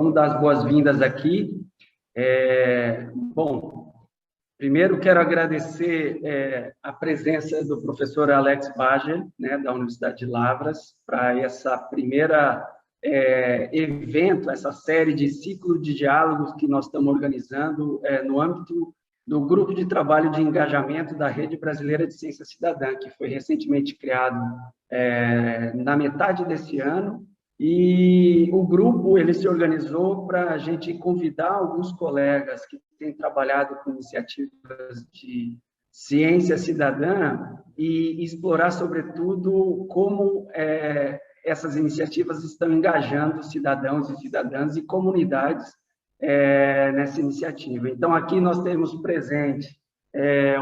vamos dar as boas-vindas aqui. Bom, primeiro quero agradecer a presença do professor Alex Bajer, né, da Universidade de Lavras, para essa primeira evento, essa série de ciclo de diálogos que nós estamos organizando no âmbito do Grupo de Trabalho de Engajamento da Rede Brasileira de Ciência Cidadã, que foi recentemente criado na metade desse ano. E o grupo ele se organizou para a gente convidar alguns colegas que têm trabalhado com iniciativas de ciência cidadã e explorar, sobretudo, como essas iniciativas estão engajando cidadãos e cidadãs e comunidades nessa iniciativa. Então, aqui nós temos presente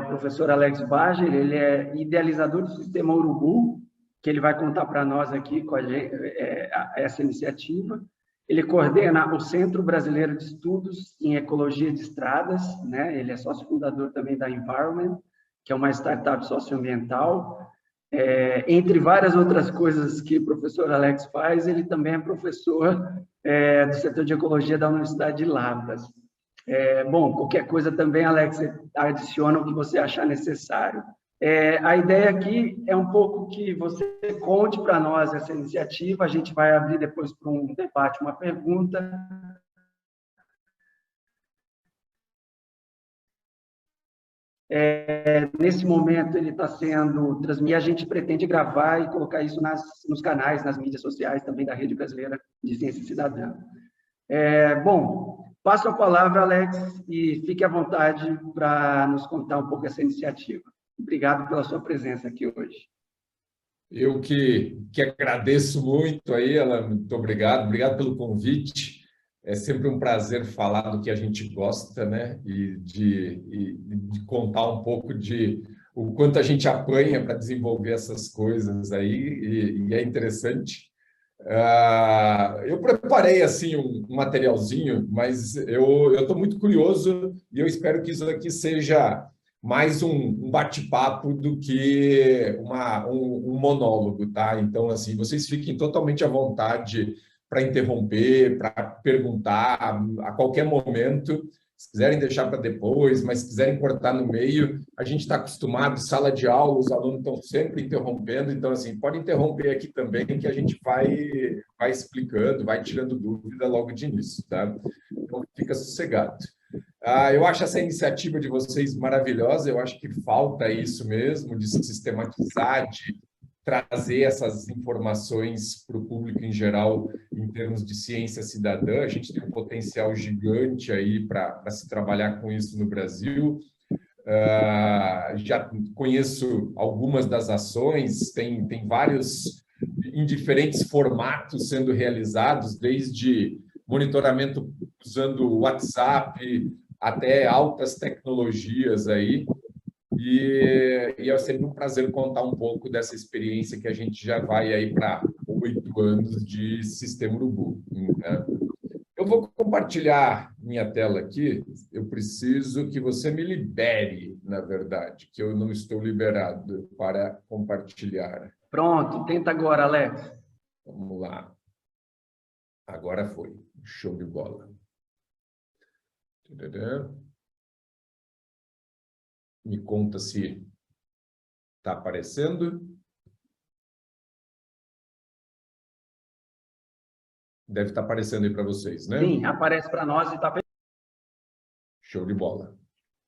o professor Alex Bajer, ele é idealizador do Sistema Urubu, que ele vai contar para nós aqui com essa iniciativa. Ele coordena o Centro Brasileiro de Estudos em Ecologia de Estradas, né? Ele é sócio fundador também da Environment, que é uma startup socioambiental. Entre várias outras coisas que o professor Alex faz, ele também é professor do setor de Ecologia da Universidade de Lavras. Bom, qualquer coisa também, Alex, adiciona o que você achar necessário. A ideia aqui é um pouco que você conte para nós essa iniciativa, a gente vai abrir depois para um debate, uma pergunta. Nesse momento ele está sendo transmitido e a gente pretende gravar e colocar isso nos canais, nas mídias sociais também da Rede Brasileira de Ciência Cidadã. Bom, passo a palavra, Alex, e fique à vontade para nos contar um pouco essa iniciativa. Obrigado pela sua presença aqui hoje. Eu que agradeço muito aí, Alan, muito obrigado pelo convite. É sempre um prazer falar do que a gente gosta, né? E de contar um pouco de o quanto a gente apanha para desenvolver essas coisas aí, e é interessante. Eu preparei assim um materialzinho, mas eu estou muito curioso e eu espero que isso aqui seja mais um bate-papo do que um monólogo, tá? Então, assim, vocês fiquem totalmente à vontade para interromper, para perguntar a qualquer momento. Se quiserem deixar para depois, mas se quiserem cortar no meio, a gente está acostumado, sala de aula, os alunos estão sempre interrompendo, então, assim, pode interromper aqui também, que a gente vai explicando, vai tirando dúvida logo de início, tá? Então, fica sossegado. Eu acho essa iniciativa de vocês maravilhosa, eu acho que falta isso mesmo, de sistematizar, de trazer essas informações para o público em geral, em termos de ciência cidadã. A gente tem um potencial gigante aí para se trabalhar com isso no Brasil. Já conheço algumas das ações, tem vários em diferentes formatos sendo realizados, desde monitoramento usando o WhatsApp até altas tecnologias aí. E é sempre um prazer contar um pouco dessa experiência que a gente já vai aí para 8 anos de Sistema Urubu. Né? Eu vou compartilhar minha tela aqui. Eu preciso que você me libere, na verdade, que eu não estou liberado para compartilhar. Pronto, tenta agora, Alex. Vamos lá. Agora foi. Show de bola. Me conta se está aparecendo. Deve estar aparecendo aí para vocês, né? Sim, aparece para nós e está... Show de bola.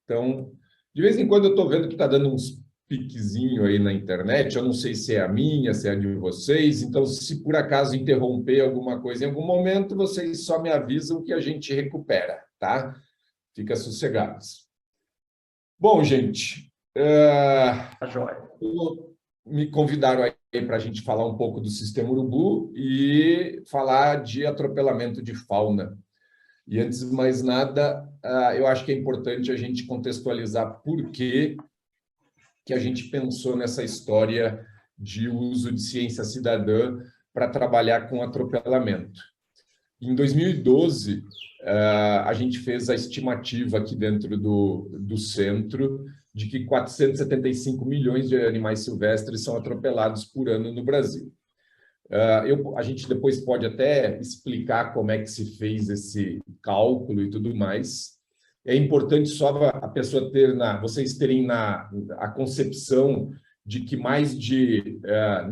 Então, de vez em quando eu estou vendo que está dando uns piquezinho aí na internet. Eu não sei se é a minha, se é a de vocês. Então, se por acaso interromper alguma coisa em algum momento, vocês só me avisam que a gente recupera, tá? Fica sossegados. Bom, gente, me convidaram aí para a gente falar um pouco do Sistema Urubu e falar de atropelamento de fauna. E antes de mais nada, eu acho que é importante a gente contextualizar por que a gente pensou nessa história de uso de ciência cidadã para trabalhar com atropelamento. Em 2012, a gente fez a estimativa aqui dentro do centro de que 475 milhões de animais silvestres são atropelados por ano no Brasil. A gente depois pode até explicar como é que se fez esse cálculo e tudo mais. É importante só a pessoa vocês terem a concepção de que mais de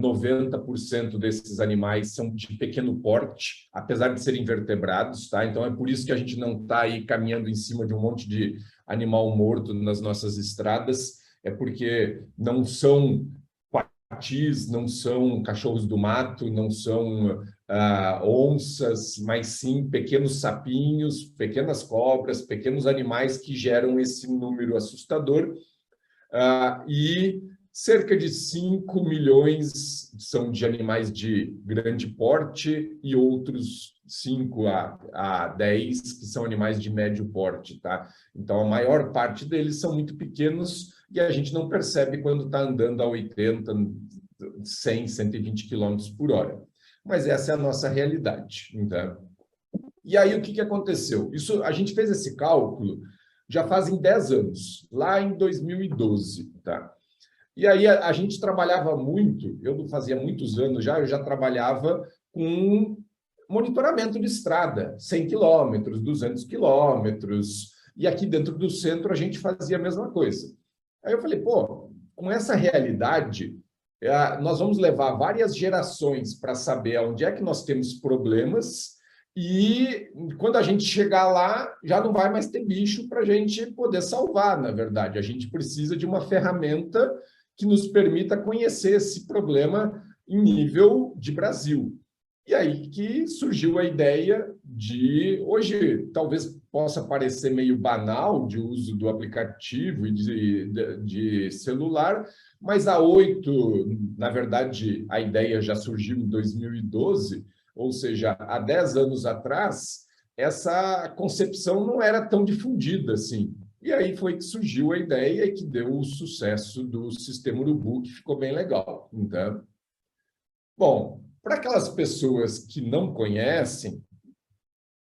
90% desses animais são de pequeno porte, apesar de serem vertebrados, tá? Então é por isso que a gente não está aí caminhando em cima de um monte de animal morto nas nossas estradas, é porque não são patis, não são cachorros do mato, não são onças, mas sim pequenos sapinhos, pequenas cobras, pequenos animais que geram esse número assustador. E cerca de 5 milhões são de animais de grande porte e outros 5 a 10 que são animais de médio porte, tá? Então, a maior parte deles são muito pequenos e a gente não percebe quando está andando a 80, 100, 120 quilômetros por hora. Mas essa é a nossa realidade. Então, e aí, o que aconteceu? A gente fez esse cálculo já fazem 10 anos, lá em 2012, tá? E aí a gente trabalhava muito, eu fazia muitos anos já, eu já trabalhava com monitoramento de estrada, 100 quilômetros, 200 quilômetros, e aqui dentro do centro a gente fazia a mesma coisa. Aí eu falei, pô, com essa realidade, nós vamos levar várias gerações para saber onde é que nós temos problemas e quando a gente chegar lá, já não vai mais ter bicho para a gente poder salvar, na verdade. A gente precisa de uma ferramenta que nos permita conhecer esse problema em nível de Brasil. E aí que surgiu a ideia de... Hoje, talvez possa parecer meio banal de uso do aplicativo e de celular, mas na verdade, a ideia já surgiu em 2012, ou seja, há 10 anos atrás, essa concepção não era tão difundida assim. E aí foi que surgiu a ideia e que deu o sucesso do Sistema Urubu, que ficou bem legal. Então, bom, para aquelas pessoas que não conhecem,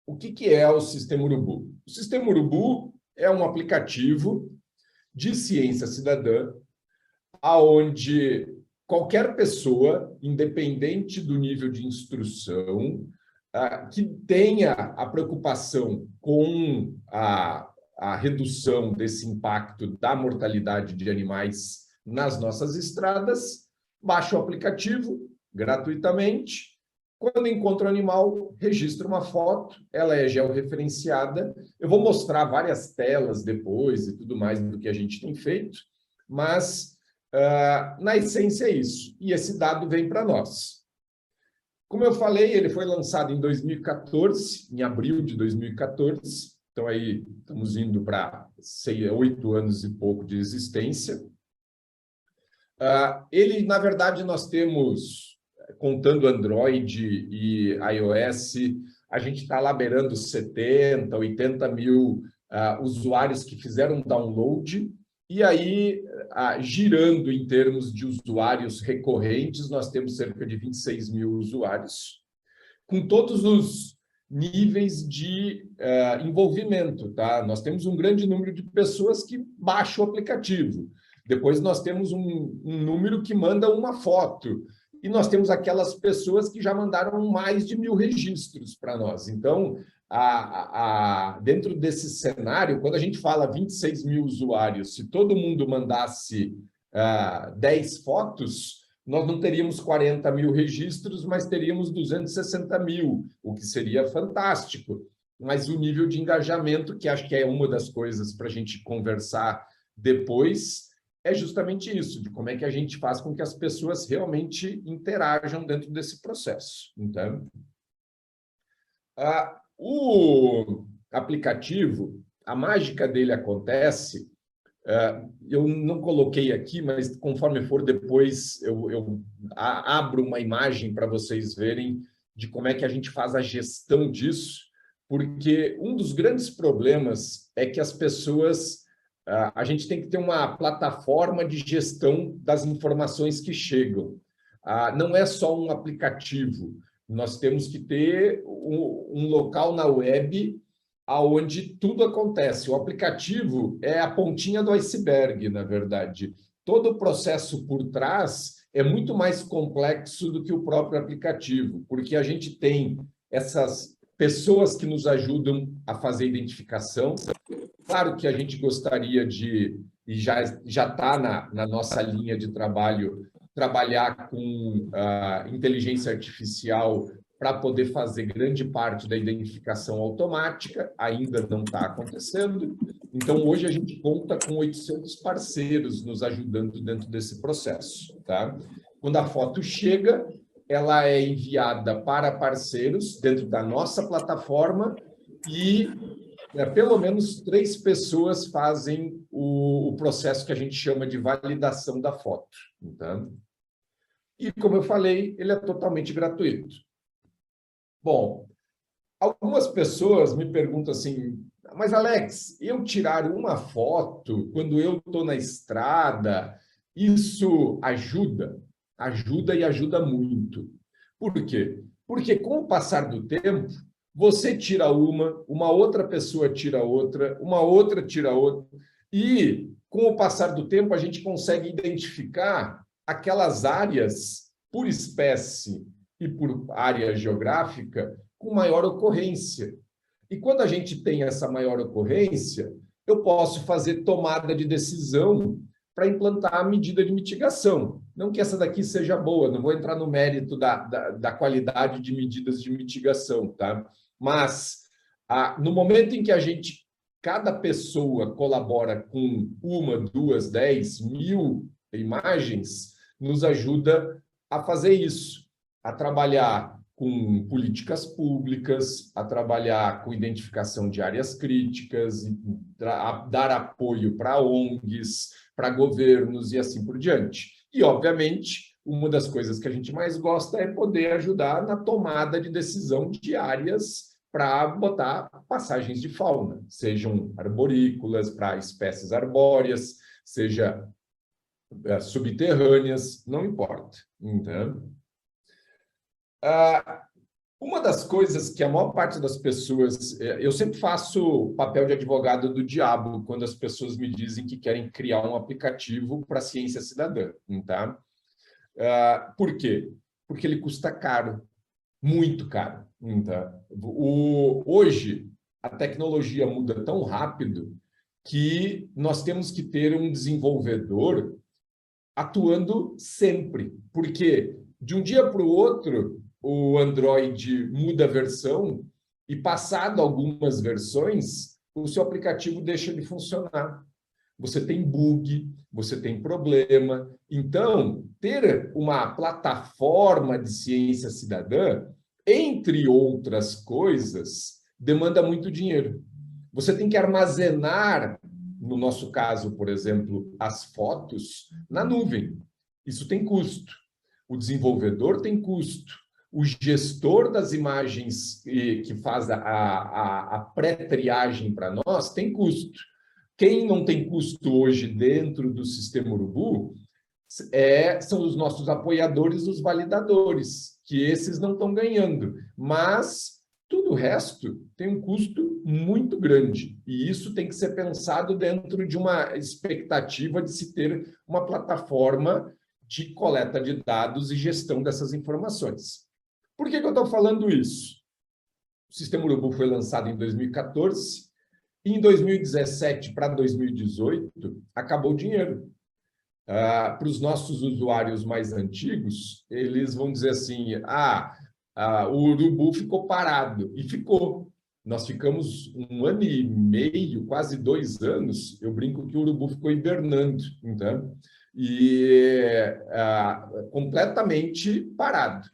o que é o Sistema Urubu? O Sistema Urubu é um aplicativo de ciência cidadã, onde qualquer pessoa, independente do nível de instrução, que tenha a preocupação com a redução desse impacto da mortalidade de animais nas nossas estradas, baixa o aplicativo gratuitamente. Quando encontra o animal, registra uma foto, ela é georreferenciada. Eu vou mostrar várias telas depois e tudo mais do que a gente tem feito, mas na essência é isso. E esse dado vem para nós. Como eu falei, ele foi lançado em 2014, em abril de 2014. Então, aí estamos indo para 8 anos e pouco de existência. Ele, na verdade, nós temos, contando Android e iOS, a gente está lá beirando 70, 80 mil usuários que fizeram download. E aí, girando em termos de usuários recorrentes, nós temos cerca de 26 mil usuários, com todos os níveis de envolvimento, tá? Nós temos um grande número de pessoas que baixam o aplicativo. Depois nós temos um número que manda uma foto. E nós temos aquelas pessoas que já mandaram mais de 1.000 registros para nós. Então, dentro desse cenário, quando a gente fala 26 mil usuários, se todo mundo mandasse 10 fotos, nós não teríamos 40 mil registros, mas teríamos 260 mil, o que seria fantástico. Mas o nível de engajamento, que acho que é uma das coisas para a gente conversar depois, é justamente isso, de como é que a gente faz com que as pessoas realmente interajam dentro desse processo. Então, o aplicativo, a mágica dele acontece, eu não coloquei aqui, mas conforme for depois, eu abro uma imagem para vocês verem de como é que a gente faz a gestão disso, porque um dos grandes problemas é que as pessoas... a gente tem que ter uma plataforma de gestão das informações que chegam. Não é só um aplicativo. Nós temos que ter um local na web onde tudo acontece. O aplicativo é a pontinha do iceberg, na verdade. Todo o processo por trás, é muito mais complexo do que o próprio aplicativo, porque a gente tem essas pessoas que nos ajudam a fazer identificação. Claro que a gente gostaria de, e já está na nossa linha de trabalho, trabalhar com inteligência artificial para poder fazer grande parte da identificação automática, ainda não está acontecendo. Então, hoje a gente conta com 800 parceiros nos ajudando dentro desse processo. Tá? Quando a foto chega, ela é enviada para parceiros dentro da nossa plataforma e pelo menos 3 pessoas fazem o processo que a gente chama de validação da foto. Tá? E, como eu falei, ele é totalmente gratuito. Bom, algumas pessoas me perguntam assim, mas Alex, eu tirar uma foto quando eu estou na estrada, isso ajuda? Ajuda e ajuda muito. Por quê? Porque com o passar do tempo, você tira uma outra pessoa tira outra, uma outra tira outra, e com o passar do tempo a gente consegue identificar aquelas áreas por espécie e por área geográfica com maior ocorrência. E quando a gente tem essa maior ocorrência, eu posso fazer tomada de decisão para implantar a medida de mitigação. Não que essa daqui seja boa, não vou entrar no mérito da qualidade de medidas de mitigação, tá? Mas, no momento em que cada pessoa colabora com 1, 2, 10, 1000 imagens, nos ajuda a fazer isso, a trabalhar com políticas públicas, a trabalhar com identificação de áreas críticas, a dar apoio para ONGs, para governos e assim por diante. E, obviamente, uma das coisas que a gente mais gosta é poder ajudar na tomada de decisão de áreas para botar passagens de fauna, sejam arborícolas para espécies arbóreas, seja subterrâneas, não importa. Então, uma das coisas que a maior parte das pessoas... Eu sempre faço papel de advogado do diabo quando as pessoas me dizem que querem criar um aplicativo para a ciência cidadã. Tá? Por quê? Porque ele custa caro, muito caro. Tá? Hoje, a tecnologia muda tão rápido que nós temos que ter um desenvolvedor atuando sempre, porque de um dia para o outro, o Android muda a versão e, passado algumas versões, o seu aplicativo deixa de funcionar. Você tem bug, você tem problema. Então, ter uma plataforma de ciência cidadã, entre outras coisas, demanda muito dinheiro. Você tem que armazenar, no nosso caso, por exemplo, as fotos na nuvem. Isso tem custo. O desenvolvedor tem custo. O gestor das imagens que faz a pré-triagem para nós tem custo. Quem não tem custo hoje dentro do sistema Urubu são os nossos apoiadores, os validadores, que esses não estão ganhando. Mas tudo o resto tem um custo muito grande. E isso tem que ser pensado dentro de uma expectativa de se ter uma plataforma de coleta de dados e gestão dessas informações. Por que eu estou falando isso? O Sistema Urubu foi lançado em 2014, e em 2017 para 2018 acabou o dinheiro. Para os nossos usuários mais antigos, eles vão dizer assim, o Urubu ficou parado, e ficou. Nós ficamos 1 ano e meio, quase 2 anos, eu brinco que o Urubu ficou hibernando, então, e completamente parado.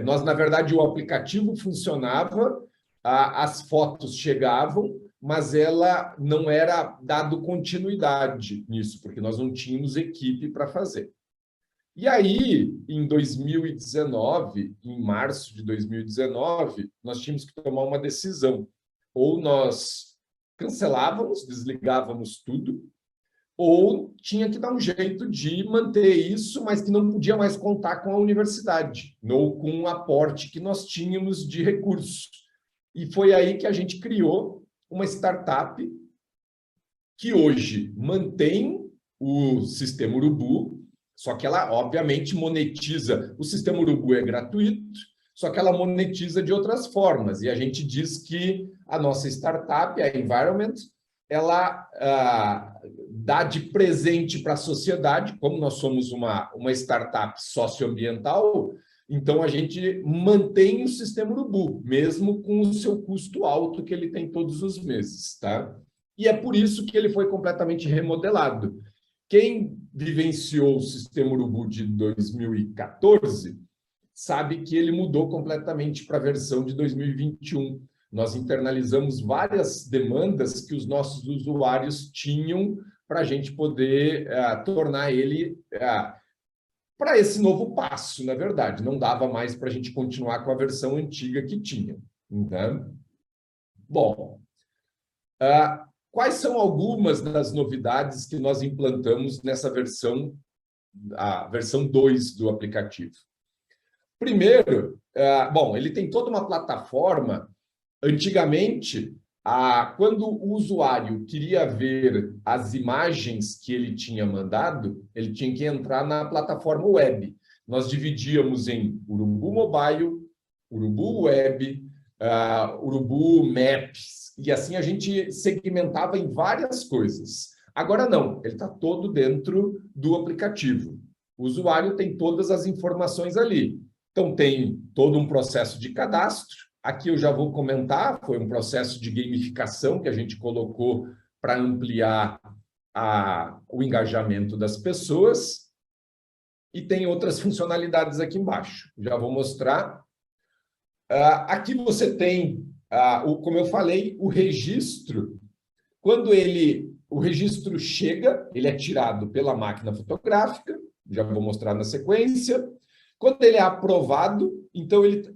Nós, na verdade, o aplicativo funcionava, as fotos chegavam, mas ela não era dado continuidade nisso, porque nós não tínhamos equipe para fazer. E aí, em 2019, em março de 2019, nós tínhamos que tomar uma decisão. Ou nós cancelávamos, desligávamos tudo, ou tinha que dar um jeito de manter isso, mas que não podia mais contar com a universidade, ou com o aporte que nós tínhamos de recursos. E foi aí que a gente criou uma startup que hoje mantém o sistema Urubu, Só que ela, obviamente, monetiza. O sistema Urubu é gratuito, só que ela monetiza de outras formas. E a gente diz que a nossa startup, a Environment, ela dá de presente para a sociedade, como nós somos uma startup socioambiental, então a gente mantém o sistema Urubu, mesmo com o seu custo alto que ele tem todos os meses, tá? E é por isso que ele foi completamente remodelado. Quem vivenciou o sistema Urubu de 2014 sabe que ele mudou completamente para a versão de 2021. Nós internalizamos várias demandas que os nossos usuários tinham para a gente poder tornar ele para esse novo passo, na verdade. Não dava mais para a gente continuar com a versão antiga que tinha. Né? Bom, quais são algumas das novidades que nós implantamos nessa versão, a versão 2 do aplicativo? Primeiro, bom, ele tem toda uma plataforma. Antigamente, quando o usuário queria ver as imagens que ele tinha mandado, ele tinha que entrar na plataforma web. Nós dividíamos em Urubu Mobile, Urubu Web, Urubu Maps, e assim a gente segmentava em várias coisas. Agora não, ele está todo dentro do aplicativo. O usuário tem todas as informações ali. Então, tem todo um processo de cadastro. Aqui eu já vou comentar, foi um processo de gamificação que a gente colocou para ampliar o engajamento das pessoas. E tem outras funcionalidades aqui embaixo. Já vou mostrar. Aqui você tem, como eu falei, o registro. Quando o registro chega, ele é tirado pela máquina fotográfica, já vou mostrar na sequência. Quando ele é aprovado, então ele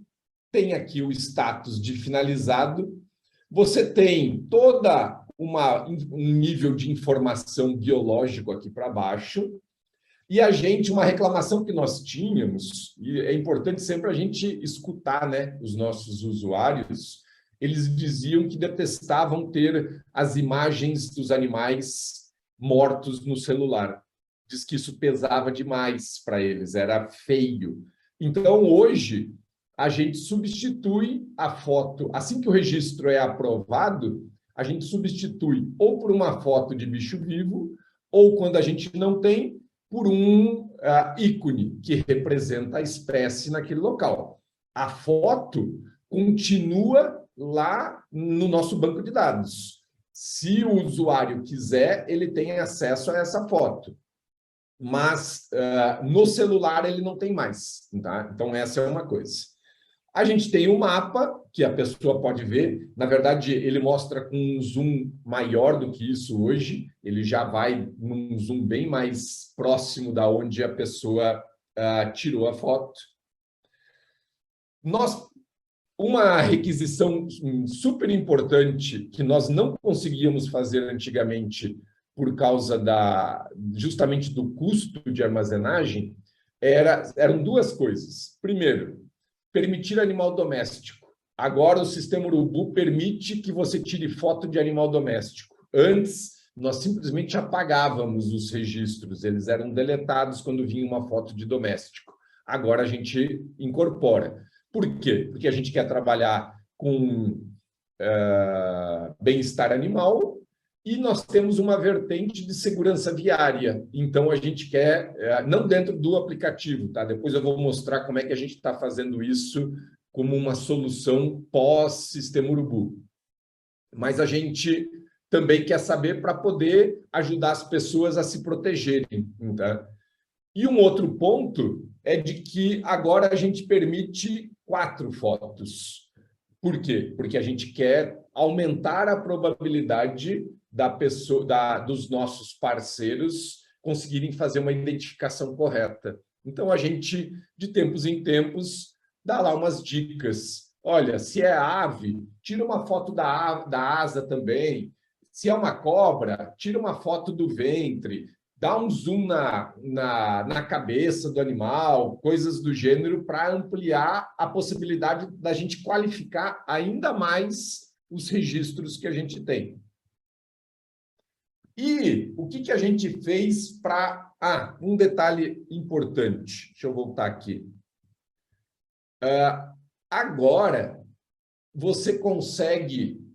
tem aqui o status de finalizado. Você tem toda um nível de informação biológico aqui para baixo. E uma reclamação que nós tínhamos, e é importante sempre a gente escutar, né, os nossos usuários, eles diziam que detestavam ter as imagens dos animais mortos no celular. Diz que isso pesava demais para eles, era feio. Então, hoje, a gente substitui a foto, assim que o registro é aprovado, a gente substitui ou por uma foto de bicho vivo, ou quando a gente não tem, por um ícone que representa a espécie naquele local. A foto continua lá no nosso banco de dados. Se o usuário quiser, ele tem acesso a essa foto. Mas no celular ele não tem mais. Tá? Então, essa é uma coisa. A gente tem um mapa que a pessoa pode ver. Na verdade, ele mostra com um zoom maior do que isso hoje. Ele já vai num zoom bem mais próximo da onde a pessoa tirou a foto. Uma requisição super importante que nós não conseguíamos fazer antigamente por causa justamente do custo de armazenagem, eram duas coisas. Primeiro, permitir animal doméstico. Agora o sistema Urubu permite que você tire foto de animal doméstico. Antes, nós simplesmente apagávamos os registros, eles eram deletados quando vinha uma foto de doméstico. Agora a gente incorpora. Por quê? Porque a gente quer trabalhar com bem-estar animal, e nós temos uma vertente de segurança viária. Então, a gente quer, não dentro do aplicativo, tá? Depois eu vou mostrar como é que a gente está fazendo isso como uma solução pós-sistema Urubu. Mas a gente também quer saber para poder ajudar as pessoas a se protegerem. Tá? E um outro ponto é de que agora a gente permite 4 fotos. Por quê? Porque a gente quer aumentar a probabilidade dos nossos parceiros conseguirem fazer uma identificação correta. Então, a gente, de tempos em tempos, dá lá umas dicas. Olha, se é ave, tira uma foto da asa também. Se é uma cobra, tira uma foto do ventre. Dá um zoom na cabeça do animal, coisas do gênero, para ampliar a possibilidade da gente qualificar ainda mais os registros que a gente tem. E o que a gente fez para um detalhe importante. Deixa eu voltar aqui. Agora, você consegue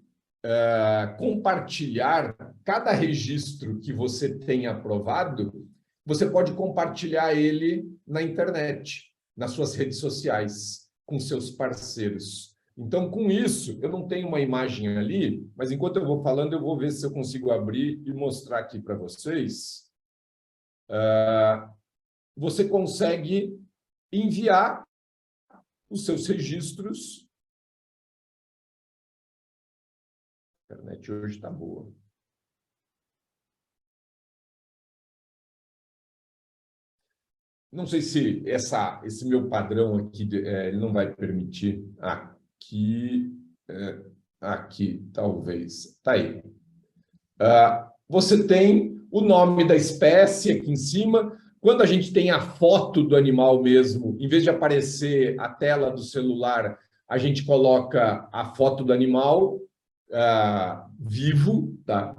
compartilhar cada registro que você tem aprovado, você pode compartilhar ele na internet, nas suas redes sociais, com seus parceiros. Então, com isso, eu não tenho uma imagem ali, mas enquanto eu vou falando, eu vou ver se eu consigo abrir e mostrar aqui para vocês. Você consegue enviar os seus registros. A internet hoje está boa. Não sei se esse meu padrão aqui ele não vai permitir. Aqui, talvez. Está aí. Você tem o nome da espécie aqui em cima. Quando a gente tem a foto do animal mesmo, em vez de aparecer a tela do celular, a gente coloca a foto do animal vivo, tá?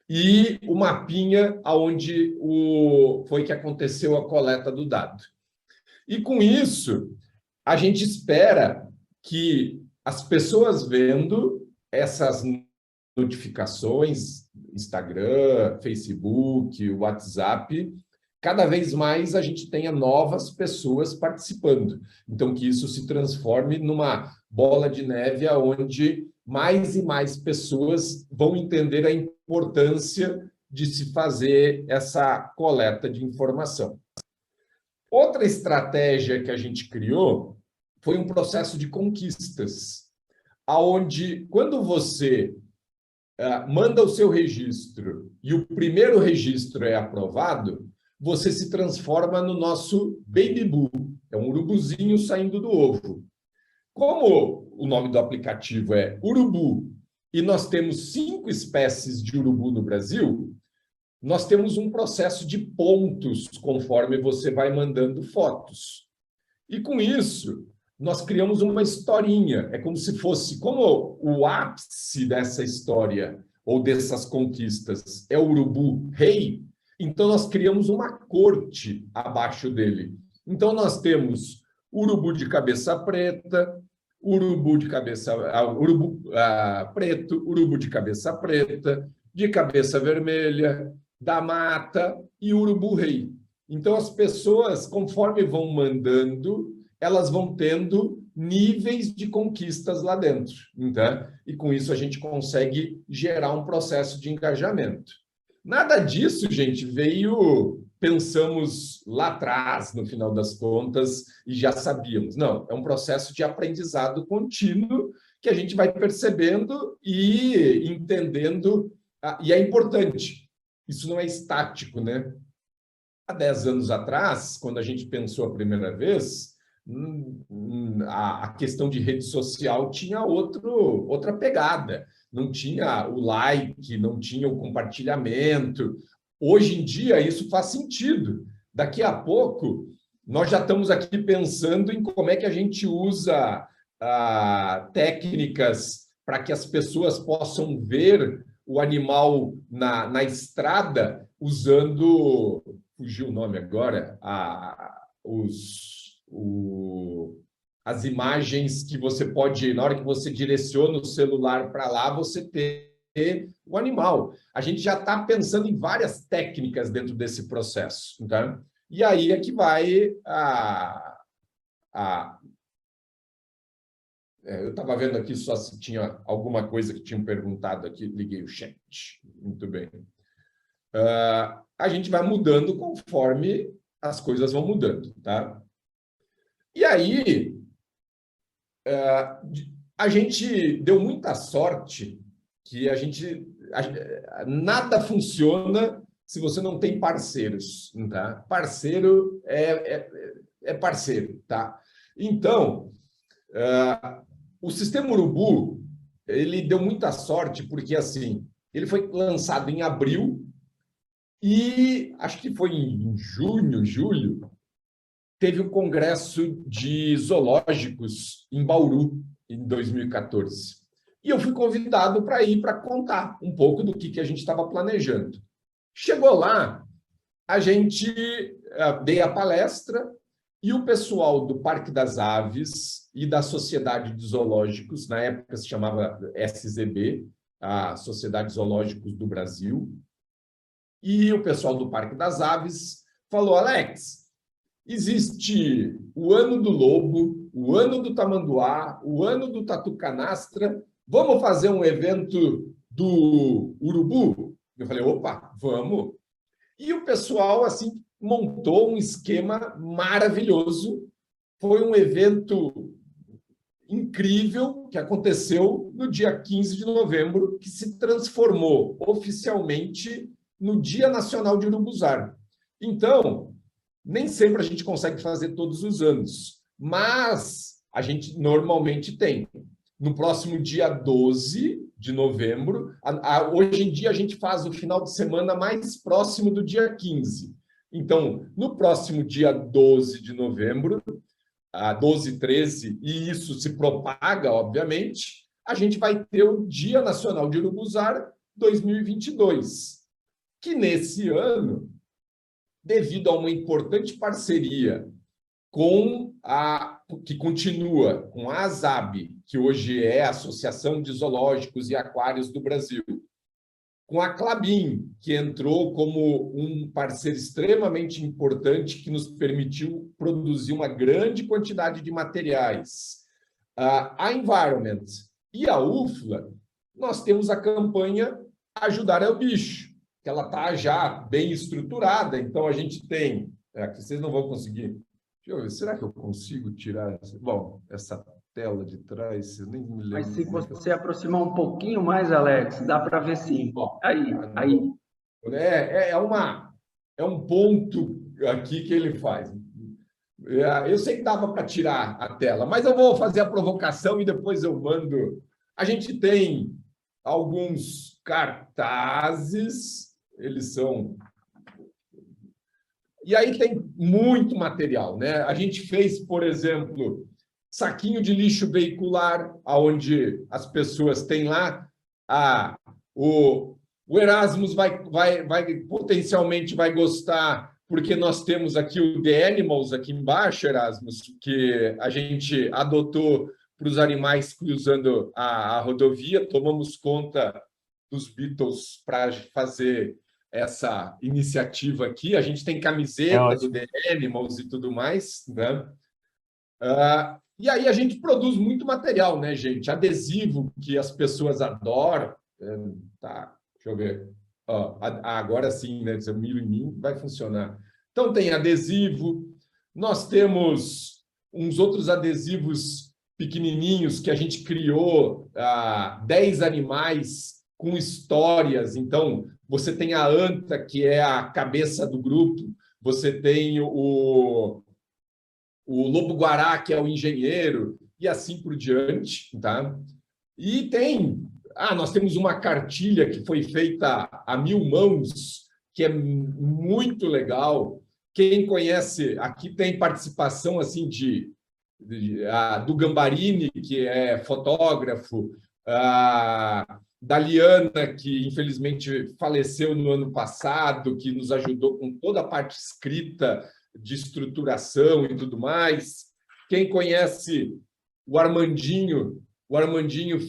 E o mapinha onde foi que aconteceu a coleta do dado. E com isso, a gente espera que as pessoas vendo essas notificações, Instagram, Facebook, WhatsApp, cada vez mais a gente tenha novas pessoas participando. Então, que isso se transforme numa bola de neve onde mais e mais pessoas vão entender a importância de se fazer essa coleta de informação. Outra estratégia que a gente criou foi um processo de conquistas, onde, quando você manda o seu registro e o primeiro registro é aprovado, você se transforma no nosso baby boo, é um urubuzinho saindo do ovo. Como o nome do aplicativo é Urubu, e nós temos 5 espécies de urubu no Brasil, nós temos um processo de pontos conforme você vai mandando fotos. E com isso, nós criamos uma historinha. É como se fosse, como o ápice dessa história ou dessas conquistas é o urubu rei, então nós criamos uma corte abaixo dele. Então nós temos urubu de cabeça preta, urubu de cabeça preto, urubu de cabeça vermelha, da mata e urubu rei. Então as pessoas, conforme vão mandando, elas vão tendo níveis de conquistas lá dentro, tá? E com isso a gente consegue gerar um processo de engajamento. Nada disso, gente, pensamos lá atrás, no final das contas, e já sabíamos. Não, é um processo de aprendizado contínuo que a gente vai percebendo e entendendo, e é importante. Isso não é estático, né? Há 10 anos atrás, quando a gente pensou a primeira vez, a questão de rede social tinha outra pegada. Não tinha o like, não tinha o compartilhamento. Hoje em dia, isso faz sentido. Daqui a pouco, nós já estamos aqui pensando em como é que a gente usa técnicas para que as pessoas possam ver o animal na estrada usando, fugiu o nome agora, as imagens que você pode, na hora que você direciona o celular para lá, você ter o animal. A gente já está pensando em várias técnicas dentro desse processo. Tá? E aí é que vai eu estava vendo aqui só se tinha alguma coisa que tinham perguntado aqui, liguei o chat. Muito bem. A gente vai mudando conforme as coisas vão mudando, tá? E aí, a gente deu muita sorte que nada funciona se você não tem parceiros, tá? Parceiro é parceiro, tá? Então, o Sistema Urubu, ele deu muita sorte porque, assim, ele foi lançado em abril e acho que foi em junho, julho, teve um congresso de zoológicos em Bauru, em 2014. E eu fui convidado para ir para contar um pouco do que a gente estava planejando. Chegou lá, a gente dei a palestra e o pessoal do Parque das Aves e da Sociedade de Zoológicos, na época se chamava SZB, a Sociedade de Zoológicos do Brasil, e o pessoal do Parque das Aves falou: Alex, existe o ano do lobo, o ano do tamanduá, o ano do tatu-canastra, vamos fazer um evento do urubu? Eu falei: opa, vamos. E o pessoal assim montou um esquema maravilhoso. Foi um evento incrível que aconteceu no dia 15 de novembro, que se transformou oficialmente no Dia Nacional de Urubuzar. Então, nem sempre a gente consegue fazer todos os anos, mas a gente normalmente tem. No próximo dia 12 de novembro, hoje em dia a gente faz o final de semana mais próximo do dia 15. Então, no próximo dia 12 de novembro, a 12, 13, e isso se propaga, obviamente, a gente vai ter o Dia Nacional de Urubuzar 2022, que nesse ano, devido a uma importante parceria que continua com a ASAB, que hoje é a Associação de Zoológicos e Aquários do Brasil, com a Klabin, que entrou como um parceiro extremamente importante que nos permitiu produzir uma grande quantidade de materiais. A Environment e a UFLA, nós temos a campanha Ajudar é o Bicho, que ela está já bem estruturada, então a gente tem... Aqui vocês não vão conseguir... Deixa eu ver, será que eu consigo tirar... Bom, essa tela de trás, eu nem me lembro. Mas se você aproximar um pouquinho mais, Alex, dá para ver sim. Aí. É um ponto aqui que ele faz. Eu sei que dava para tirar a tela, mas eu vou fazer a provocação e depois eu mando. A gente tem alguns cartazes, eles são... E aí tem muito material, né? A gente fez, por exemplo, saquinho de lixo veicular, onde as pessoas têm lá o Erasmus potencialmente vai gostar, porque nós temos aqui o The Animals aqui embaixo, Erasmus, que a gente adotou para os animais cruzando a rodovia, tomamos conta dos Beatles para fazer essa iniciativa aqui. A gente tem camiseta do The Animals e tudo mais, né? E aí a gente produz muito material, né, gente? Adesivo que as pessoas adoram. Tá, deixa eu ver. Agora sim, né? Se eu miro em mim, vai funcionar. Então tem adesivo. Nós temos uns outros adesivos pequenininhos que a gente criou, 10 animais com histórias. Então, você tem a anta, que é a cabeça do grupo. Você tem o lobo-guará, que é o engenheiro, e assim por diante, tá? E nós temos uma cartilha que foi feita a 1000 mãos, que é muito legal. Quem conhece, aqui tem participação assim do Gambarini, que é fotógrafo, da Liana, que infelizmente faleceu no ano passado, que nos ajudou com toda a parte escrita, de estruturação e tudo mais. Quem conhece o Armandinho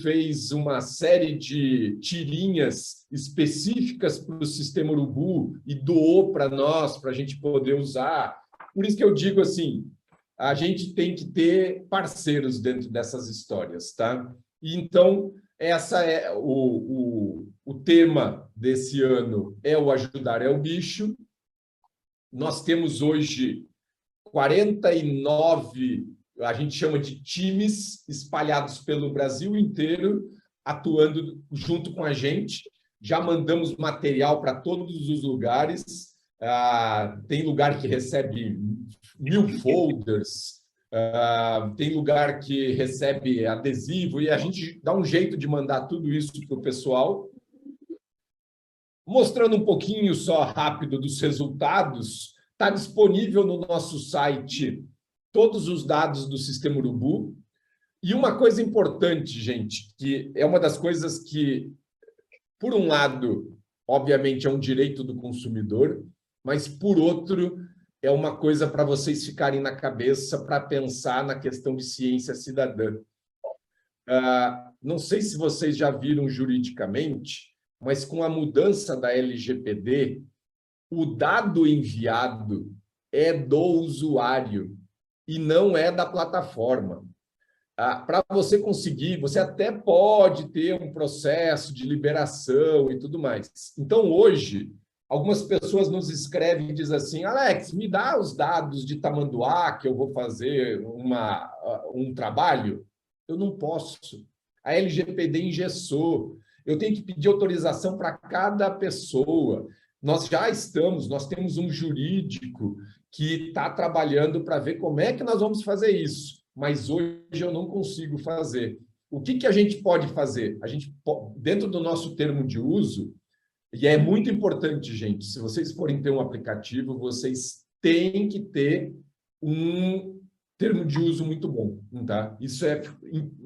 fez uma série de tirinhas específicas para o Sistema Urubu e doou para nós, para a gente poder usar. Por isso que eu digo assim, a gente tem que ter parceiros dentro dessas histórias, tá? E então, essa é o tema desse ano, é o Ajudar é o Bicho. Nós temos hoje 49, a gente chama de times, espalhados pelo Brasil inteiro, atuando junto com a gente. Já mandamos material para todos os lugares. Tem lugar que recebe 1000 folders, tem lugar que recebe adesivo, e a gente dá um jeito de mandar tudo isso para o pessoal. Mostrando um pouquinho só rápido dos resultados, está disponível no nosso site todos os dados do Sistema Urubu. E uma coisa importante, gente, que é uma das coisas que, por um lado, obviamente, é um direito do consumidor, mas, por outro, é uma coisa para vocês ficarem na cabeça para pensar na questão de ciência cidadã. Não sei se vocês já viram juridicamente, mas com a mudança da LGPD, o dado enviado é do usuário e não é da plataforma. Para você conseguir, você até pode ter um processo de liberação e tudo mais. Então, hoje, algumas pessoas nos escrevem e dizem assim: Alex, me dá os dados de Tamanduá que eu vou fazer um trabalho. Eu não posso. A LGPD engessou. Eu tenho que pedir autorização para cada pessoa. Nós temos um jurídico que está trabalhando para ver como é que nós vamos fazer isso. Mas hoje eu não consigo fazer. O que a gente pode fazer? A gente, dentro do nosso termo de uso, e é muito importante, gente, se vocês forem ter um aplicativo, vocês têm que ter um termo de uso muito bom, tá? Isso é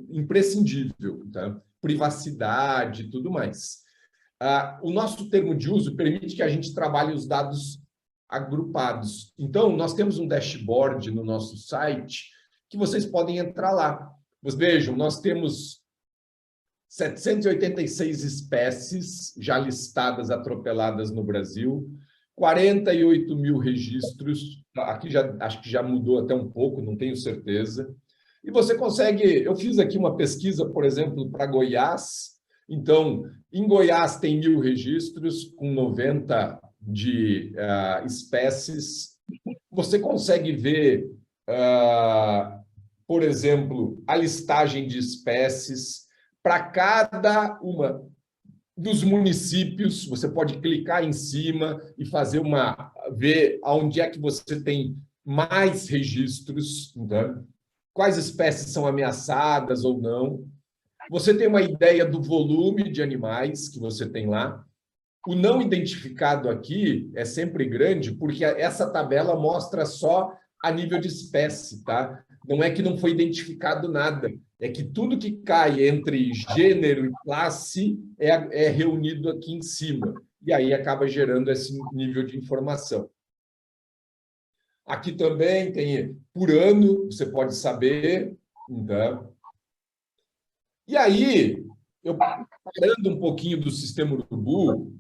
imprescindível, tá? Privacidade e tudo mais. O nosso termo de uso permite que a gente trabalhe os dados agrupados. Então, nós temos um dashboard no nosso site que vocês podem entrar lá. Vocês vejam, nós temos 786 espécies já listadas, atropeladas no Brasil, 48 mil registros, aqui acho que já mudou até um pouco, não tenho certeza. E você consegue, eu fiz aqui uma pesquisa, por exemplo, para Goiás. Então, em Goiás tem 1.000 registros, com 90 de espécies. Você consegue ver, por exemplo, a listagem de espécies para cada uma dos municípios. Você pode clicar em cima e fazer ver onde é que você tem mais registros, então, quais espécies são ameaçadas ou não. Você tem uma ideia do volume de animais que você tem lá. O não identificado aqui é sempre grande, porque essa tabela mostra só a nível de espécie, tá? Não é que não foi identificado nada, é que tudo que cai entre gênero e classe é reunido aqui em cima, e aí acaba gerando esse nível de informação. Aqui também tem por ano, você pode saber, então. E aí, eu parando um pouquinho do sistema Urubu,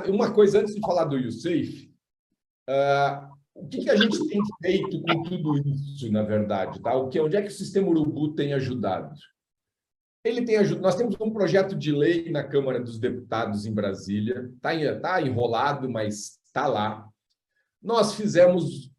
uma coisa antes de falar do YouSafe, o que a gente tem feito com tudo isso, na verdade? Tá? Onde é que o sistema Urubu tem ajudado? Ele tem ajudado. Nós temos um projeto de lei na Câmara dos Deputados em Brasília, está enrolado, mas está lá. Nós fizemos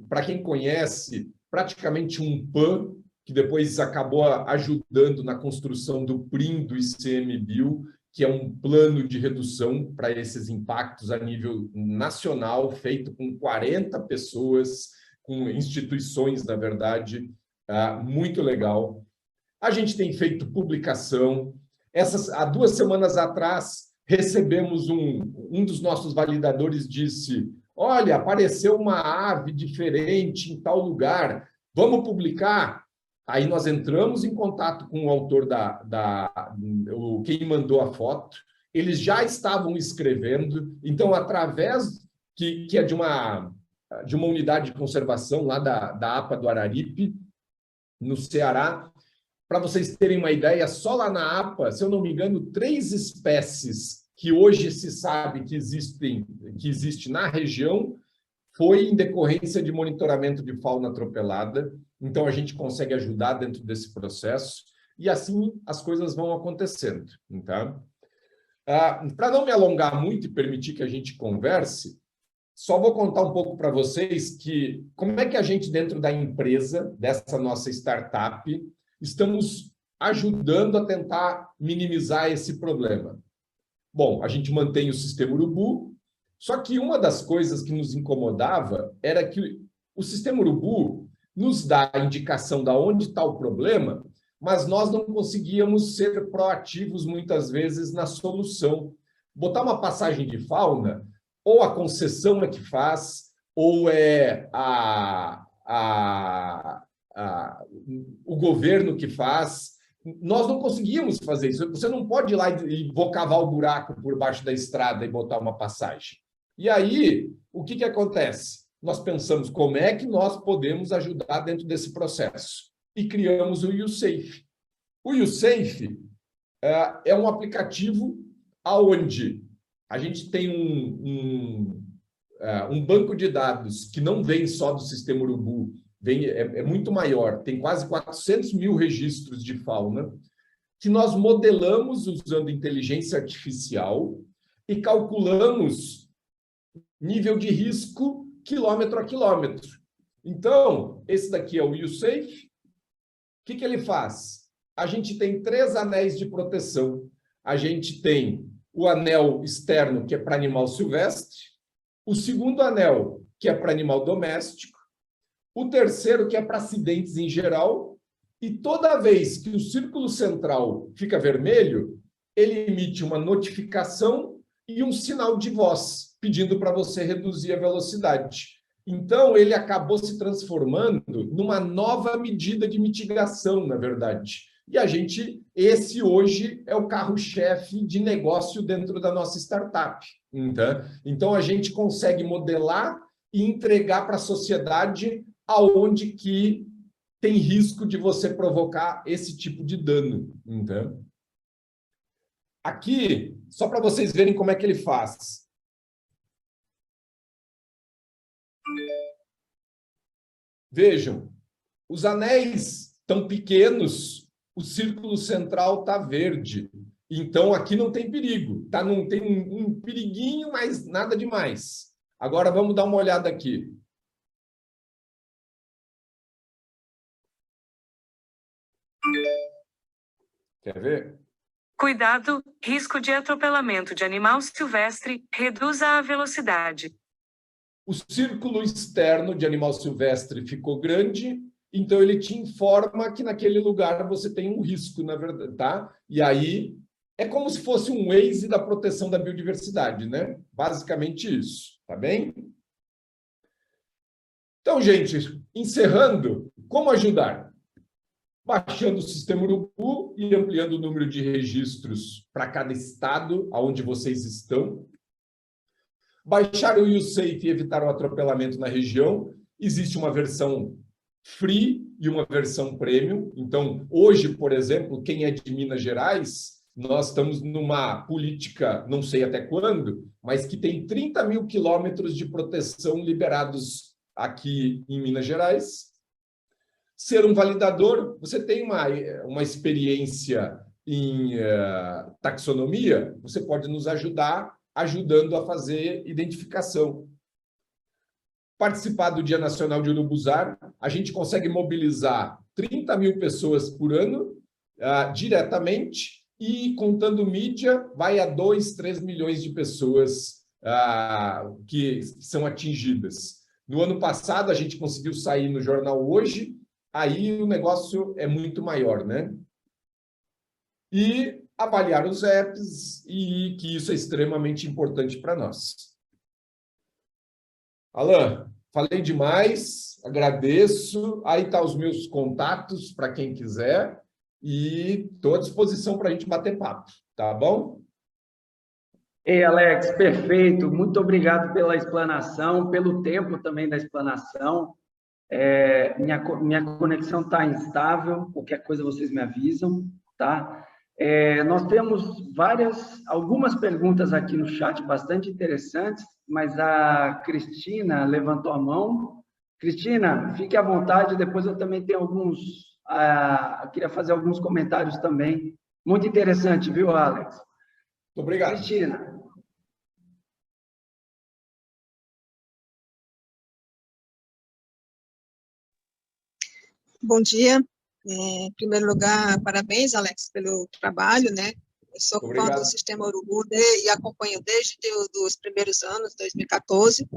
para quem conhece, praticamente um PAN, que depois acabou ajudando na construção do PRIM do ICMBio, que é um plano de redução para esses impactos a nível nacional, feito com 40 pessoas, com instituições, na verdade, muito legal. A gente tem feito publicação. Há 2 semanas atrás, recebemos um dos nossos validadores disse: olha, apareceu uma ave diferente em tal lugar, vamos publicar? Aí nós entramos em contato com o autor quem mandou a foto, eles já estavam escrevendo, então, através que é de uma unidade de conservação lá da APA do Araripe, no Ceará. Para vocês terem uma ideia, só lá na APA, se eu não me engano, 3 espécies que hoje se sabe que existe na região, foi em decorrência de monitoramento de fauna atropelada. Então, a gente consegue ajudar dentro desse processo e assim as coisas vão acontecendo. Tá? Para não me alongar muito e permitir que a gente converse, só vou contar um pouco para vocês como é que a gente, dentro da empresa, dessa nossa startup, estamos ajudando a tentar minimizar esse problema. Bom, a gente mantém o sistema Urubu, só que uma das coisas que nos incomodava era que o sistema Urubu nos dá a indicação de onde está o problema, mas nós não conseguíamos ser proativos muitas vezes na solução. Botar uma passagem de fauna, ou a concessão é que faz, ou é o governo que faz. Nós não conseguíamos fazer isso. Você não pode ir lá e vou cavar o buraco por baixo da estrada e botar uma passagem. E aí, o que acontece? Nós pensamos como é que nós podemos ajudar dentro desse processo. E criamos o YouSafe. O YouSafe é um aplicativo onde a gente tem um banco de dados que não vem só do sistema Urubu, é muito maior, tem quase 400 mil registros de fauna, que nós modelamos usando inteligência artificial e calculamos nível de risco quilômetro a quilômetro. Então, esse daqui é o YouSafe. O que ele faz? A gente tem 3 anéis de proteção. A gente tem o anel externo, que é para animal silvestre, o segundo anel, que é para animal doméstico, o terceiro, que é para acidentes em geral, e toda vez que o círculo central fica vermelho, ele emite uma notificação e um sinal de voz, pedindo para você reduzir a velocidade. Então, ele acabou se transformando numa nova medida de mitigação, na verdade. E esse hoje é o carro-chefe de negócio dentro da nossa startup. Então, a gente consegue modelar e entregar para a sociedade aonde que tem risco de você provocar esse tipo de dano. Aqui, só para vocês verem como é que ele faz. Vejam, os anéis estão pequenos, o círculo central está verde. Então, aqui não tem perigo. Não tem um periguinho, mas nada demais. Agora, vamos dar uma olhada aqui. Quer ver? Cuidado, risco de atropelamento de animal silvestre, reduza a velocidade. O círculo externo de animal silvestre ficou grande, então ele te informa que naquele lugar você tem um risco, na verdade, tá? E aí é como se fosse um Waze da proteção da biodiversidade, né? Basicamente isso, tá bem? Então, gente, encerrando, como ajudar? Baixando o sistema Urubu e ampliando o número de registros para cada estado onde vocês estão. Baixar o YouSafe e evitar o atropelamento na região. Existe uma versão free e uma versão premium. Então, hoje, por exemplo, quem é de Minas Gerais, nós estamos numa política, não sei até quando, mas que tem 30 mil quilômetros de proteção liberados aqui em Minas Gerais. Ser um validador, você tem uma experiência em taxonomia, você pode nos ajudar ajudando a fazer identificação. Participar do Dia Nacional de Urubuzar, a gente consegue mobilizar 30 mil pessoas por ano diretamente e, contando mídia, vai a 2, 3 milhões de pessoas que são atingidas. No ano passado, a gente conseguiu sair no jornal Hoje, aí o negócio é muito maior, né? E avaliar os apps, e que isso é extremamente importante para nós. Alan, falei demais, agradeço. Aí estão os meus contatos para quem quiser e estou à disposição para a gente bater papo, tá bom? Ei, Alex, perfeito. Muito obrigado pela explanação, pelo tempo também da explanação. Minha conexão está instável, qualquer coisa vocês me avisam, tá? Nós temos algumas perguntas aqui no chat bastante interessantes, mas a Cristina levantou a mão. Cristina, fique à vontade, depois eu também tenho eu queria fazer alguns comentários também. Muito interessante, viu, Alex? Muito obrigado. Cristina. Bom dia. Em primeiro lugar, parabéns, Alex, pelo trabalho, né? Eu sou fã do Sistema Urubu e acompanho desde os primeiros anos, 2014.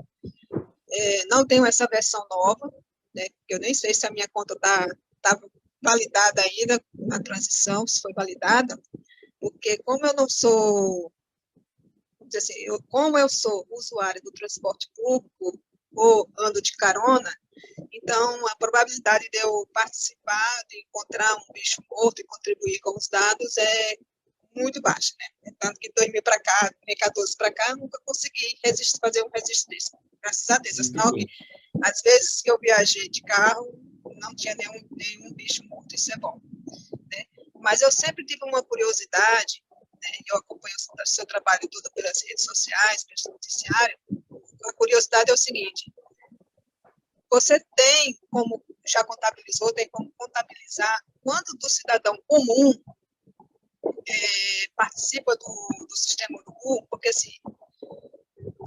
Não tenho essa versão nova, né? Eu nem sei se a minha conta está validada ainda, a transição, se foi validada, porque como eu não sou, vamos dizer assim, como eu sou usuário do transporte público ou ando de carona, então, a probabilidade de eu participar, de encontrar um bicho morto e contribuir com os dados é muito baixa, né? Tanto que 2000 para cá, 2014 para cá, nunca consegui fazer um registro desse. Graças a Deus. Afinal, que, às vezes que eu viajei de carro, não tinha nenhum bicho morto, isso é bom, né? Mas eu sempre tive uma curiosidade, né? Eu acompanho o seu trabalho todo pelas redes sociais, pelo noticiário. A curiosidade é o seguinte: você tem como, já contabilizou, tem como contabilizar quanto do cidadão comum participa do sistema Urubu? Porque, assim,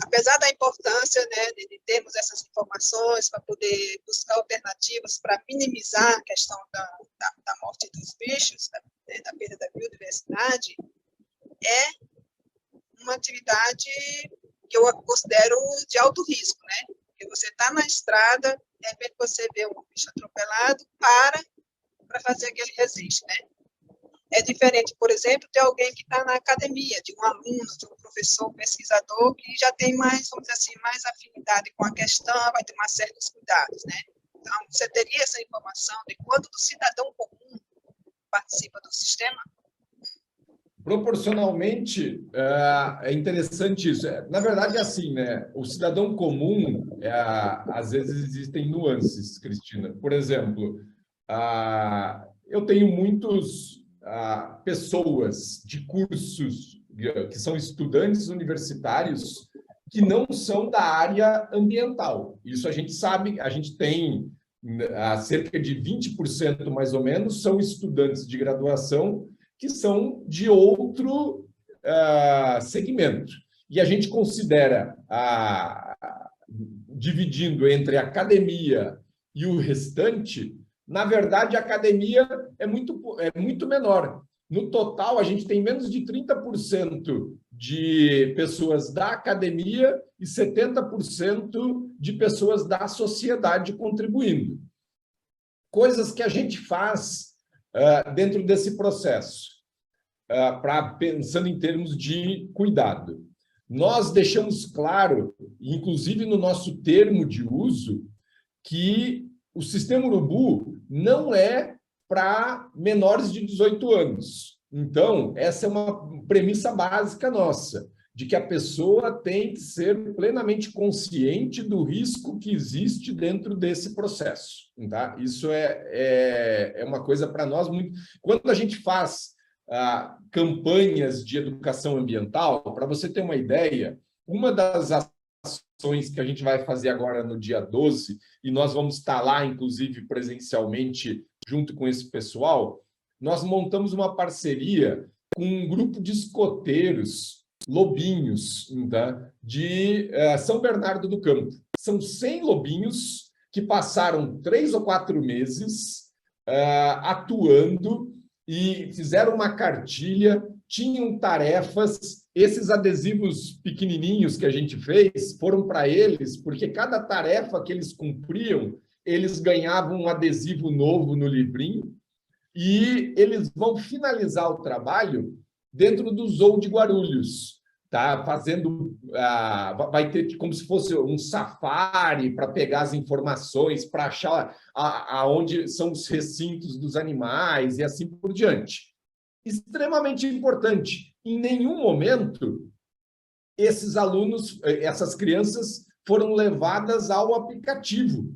apesar da importância, né, de termos essas informações para poder buscar alternativas para minimizar a questão da morte dos bichos, da perda da biodiversidade, é uma atividade que eu considero de alto risco, né? Porque você está na estrada, de repente você vê um bicho atropelado, para fazer aquele registro, né? É diferente, por exemplo, de alguém que está na academia, de um aluno, de um professor, um pesquisador, que já tem mais, vamos dizer assim, mais afinidade com a questão, vai tomar certos cuidados, né? Então, você teria essa informação de quanto do cidadão comum participa do sistema? Proporcionalmente, é interessante isso. Na verdade, é assim, né? O cidadão comum, às vezes existem nuances, Cristina. Por exemplo, eu tenho muitos pessoas de cursos que são estudantes universitários que não são da área ambiental. Isso a gente sabe, a gente tem cerca de 20% mais ou menos são estudantes de graduação que são de outro segmento. E a gente considera, dividindo entre a academia e o restante, na verdade, a academia é muito menor. No total, a gente tem menos de 30% de pessoas da academia e 70% de pessoas da sociedade contribuindo. Coisas que a gente faz dentro desse processo, pensando em termos de cuidado. Nós deixamos claro, inclusive no nosso termo de uso, que o sistema Urubu não é para menores de 18 anos. Então, essa é uma premissa básica nossa, de que a pessoa tem que ser plenamente consciente do risco que existe dentro desse processo. Tá? Isso é uma coisa para nós muito... Quando a gente faz campanhas de educação ambiental, para você ter uma ideia, uma das ações que a gente vai fazer agora no dia 12, e nós vamos estar lá, inclusive, presencialmente, junto com esse pessoal, nós montamos uma parceria com um grupo de escoteiros, lobinhos, tá? De São Bernardo do Campo. São 100 lobinhos que passaram 3 ou 4 meses atuando e fizeram uma cartilha, tinham tarefas. Esses adesivos pequenininhos que a gente fez foram para eles, porque cada tarefa que eles cumpriam, eles ganhavam um adesivo novo no livrinho, e eles vão finalizar o trabalho dentro do Zoo de Guarulhos, tá? Fazendo, vai ter como se fosse um safari para pegar as informações, para achar aonde são os recintos dos animais e assim por diante. Extremamente importante. Em nenhum momento esses alunos, essas crianças foram levadas ao aplicativo.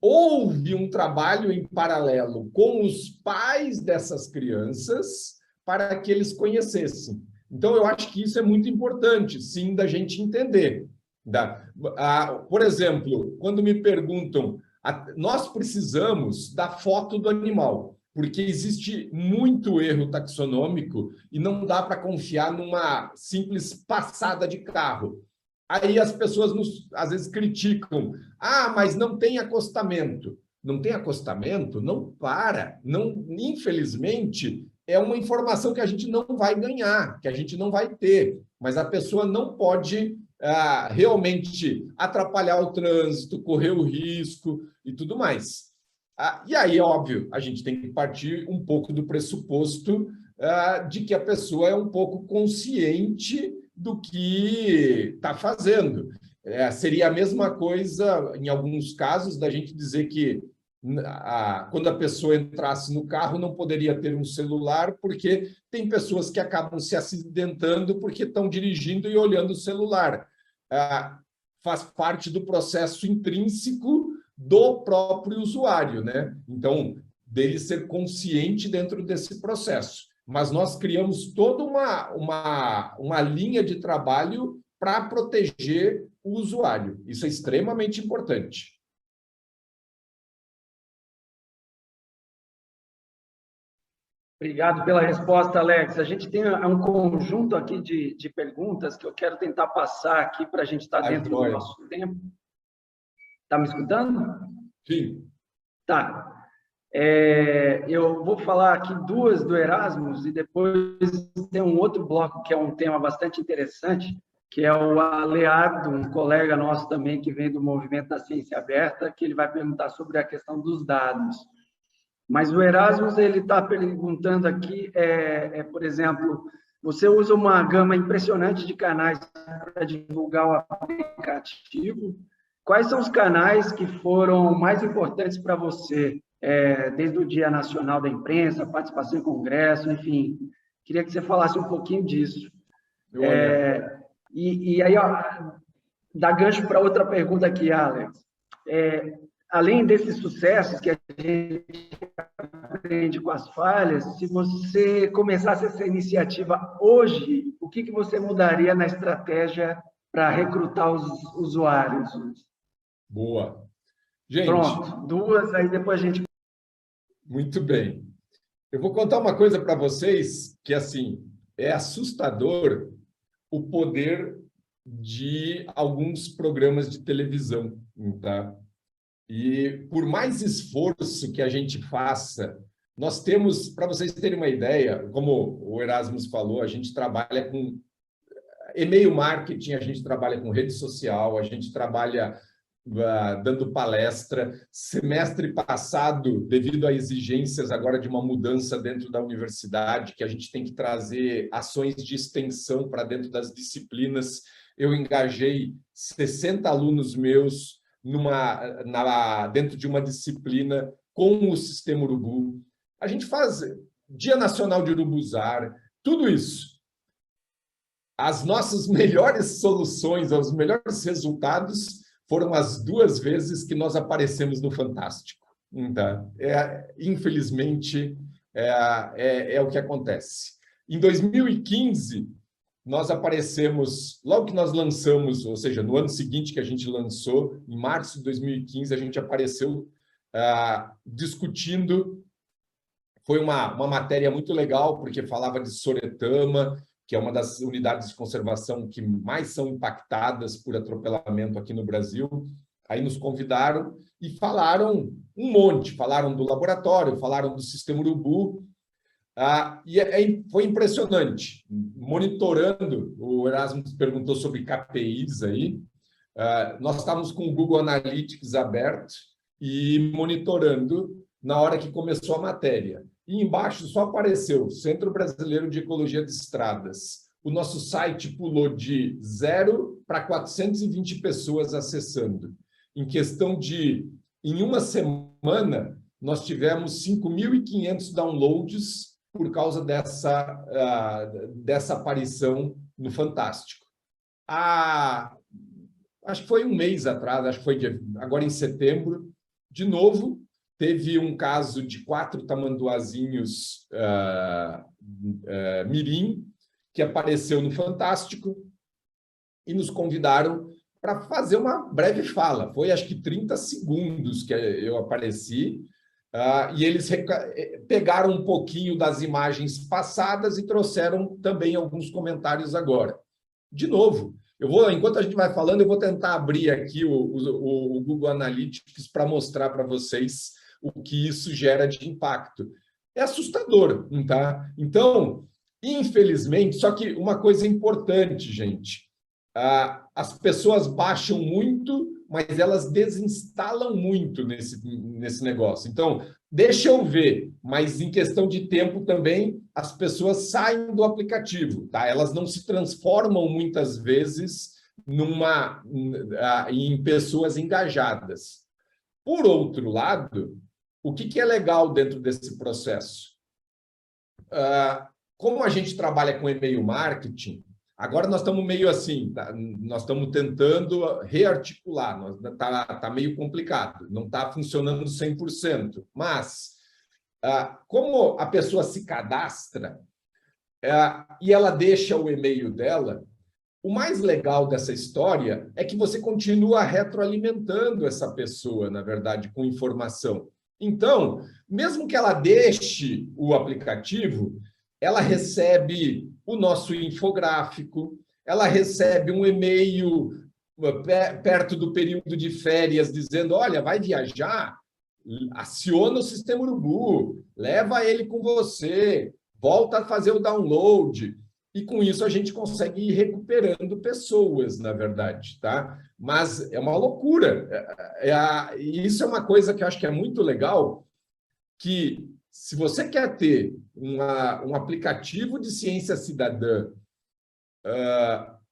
Houve um trabalho em paralelo com os pais dessas crianças para que eles conhecessem. Então, eu acho que isso é muito importante, sim, da gente entender. Por exemplo, quando me perguntam, nós precisamos da foto do animal, porque existe muito erro taxonômico e não dá para confiar numa simples passada de carro. Aí as pessoas às vezes criticam. Mas não tem acostamento. Não tem acostamento? Não para. Não, infelizmente, é uma informação que a gente não vai ganhar, que a gente não vai ter. Mas a pessoa não pode realmente atrapalhar o trânsito, correr o risco e tudo mais. E aí, óbvio, a gente tem que partir um pouco do pressuposto de que a pessoa é um pouco consciente do que está fazendo. Seria a mesma coisa, em alguns casos, da gente dizer que quando a pessoa entrasse no carro, não poderia ter um celular, porque tem pessoas que acabam se acidentando porque estão dirigindo e olhando o celular. Faz parte do processo intrínseco do próprio usuário, né? Então, dele ser consciente dentro desse processo. Mas nós criamos toda uma linha de trabalho para proteger o usuário. Isso é extremamente importante. Obrigado pela resposta, Alex. A gente tem um conjunto aqui de perguntas que eu quero tentar passar aqui para a gente estar dentro do nosso tempo. Está me escutando? Sim. Tá. Eu vou falar aqui duas do Erasmus e depois tem um outro bloco que é um tema bastante interessante, que é o Aleardo, um colega nosso também que vem do movimento da ciência aberta, que ele vai perguntar sobre a questão dos dados. Mas o Erasmus, ele está perguntando aqui, por exemplo, você usa uma gama impressionante de canais para divulgar o aplicativo. Quais são os canais que foram mais importantes para você, desde o Dia Nacional da Imprensa, participação em congresso, enfim? Queria que você falasse um pouquinho disso. E aí, dá gancho para outra pergunta aqui, Alex. Além desses sucessos que a gente aprende com as falhas, se você começasse essa iniciativa hoje, o que você mudaria na estratégia para recrutar os usuários? Boa. Gente, pronto, duas, aí depois a gente... Muito bem. Eu vou contar uma coisa para vocês que, assim, é assustador o poder de alguns programas de televisão, tá? E por mais esforço que a gente faça, nós temos, para vocês terem uma ideia, como o Erasmus falou, a gente trabalha com e-mail marketing, a gente trabalha com rede social, a gente trabalha dando palestra. Semestre passado, devido a exigências agora de uma mudança dentro da universidade, que a gente tem que trazer ações de extensão para dentro das disciplinas, eu engajei 60 alunos meus dentro de uma disciplina com o Sistema Urubu. A gente faz Dia Nacional de Urubuzar, tudo isso. As nossas melhores soluções, os melhores resultados foram as 2 vezes que nós aparecemos no Fantástico. Então, infelizmente, é o que acontece. Em 2015, nós aparecemos, logo que nós lançamos, ou seja, no ano seguinte que a gente lançou, em março de 2015, a gente apareceu discutindo. Foi uma matéria muito legal, porque falava de Soretama, que é uma das unidades de conservação que mais são impactadas por atropelamento aqui no Brasil. Aí nos convidaram e falaram um monte, falaram do laboratório, falaram do Sistema Urubu, foi impressionante. Monitorando, o Erasmus perguntou sobre KPIs aí, nós estávamos com o Google Analytics aberto e monitorando na hora que começou a matéria. E embaixo só apareceu Centro Brasileiro de Ecologia de Estradas. O nosso site pulou de 0 para 420 pessoas acessando. Em uma semana, nós tivemos 5.500 downloads por causa dessa aparição no Fantástico. Acho que foi um mês atrás, acho que foi agora em setembro, de novo, teve um caso de 4 tamanduazinhos mirim, que apareceu no Fantástico, e nos convidaram para fazer uma breve fala. Foi, acho que 30 segundos que eu apareci, e eles pegaram um pouquinho das imagens passadas e trouxeram também alguns comentários agora. De novo, enquanto a gente vai falando, eu vou tentar abrir aqui o Google Analytics para mostrar para vocês o que isso gera de impacto. É assustador, tá? Então, infelizmente, só que uma coisa importante, gente, as pessoas baixam muito, mas elas desinstalam muito nesse negócio. Então, deixa eu ver, mas em questão de tempo também, as pessoas saem do aplicativo, tá? Elas não se transformam muitas vezes em pessoas engajadas. Por outro lado, O que é legal dentro desse processo? Como a gente trabalha com e-mail marketing, agora nós estamos meio assim, nós estamos tentando rearticular, está meio complicado, não está funcionando 100%, mas como a pessoa se cadastra e ela deixa o e-mail dela, o mais legal dessa história é que você continua retroalimentando essa pessoa, na verdade, com informação. Então, mesmo que ela deixe o aplicativo, ela recebe o nosso infográfico, ela recebe um e-mail perto do período de férias dizendo, olha, vai viajar? Aciona o Sistema Urubu, leva ele com você, volta a fazer o download. E com isso a gente consegue ir recuperando pessoas, na verdade, tá? Mas é uma loucura. E isso é uma coisa que eu acho que é muito legal, que se você quer ter um aplicativo de ciência cidadã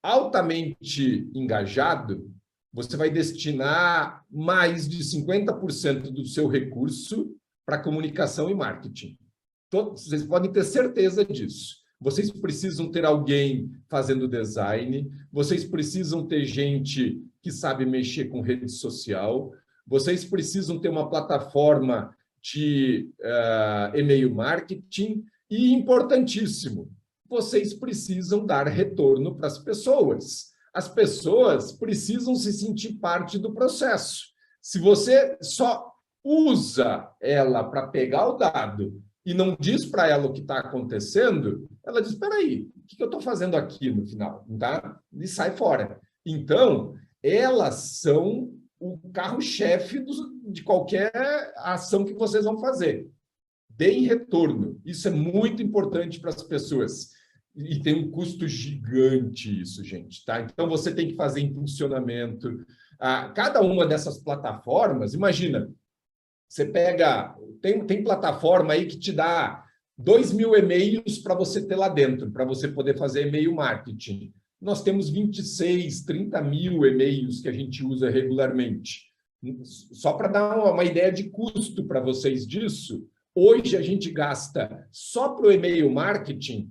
altamente engajado, você vai destinar mais de 50% do seu recurso para comunicação e marketing. Vocês podem ter certeza disso. Vocês precisam ter alguém fazendo design, vocês precisam ter gente que sabe mexer com rede social, vocês precisam ter uma plataforma de e-mail marketing e, importantíssimo, vocês precisam dar retorno para as pessoas. As pessoas precisam se sentir parte do processo. Se você só usa ela para pegar o dado e não diz para ela o que está acontecendo, ela diz, espera aí, o que eu estou fazendo aqui no final? Tá? E sai fora. Então, elas são o carro-chefe de qualquer ação que vocês vão fazer. Deem retorno. Isso é muito importante para as pessoas. E tem um custo gigante isso, gente. Tá? Então, você tem que fazer impulsionamento. Cada uma dessas plataformas, imagina, você pega... Tem plataforma aí que te dá 2.000 e-mails para você ter lá dentro, para você poder fazer e-mail marketing. Nós temos 26, 30 mil e-mails que a gente usa regularmente. Só para dar uma ideia de custo para vocês disso, hoje a gente gasta só para o e-mail marketing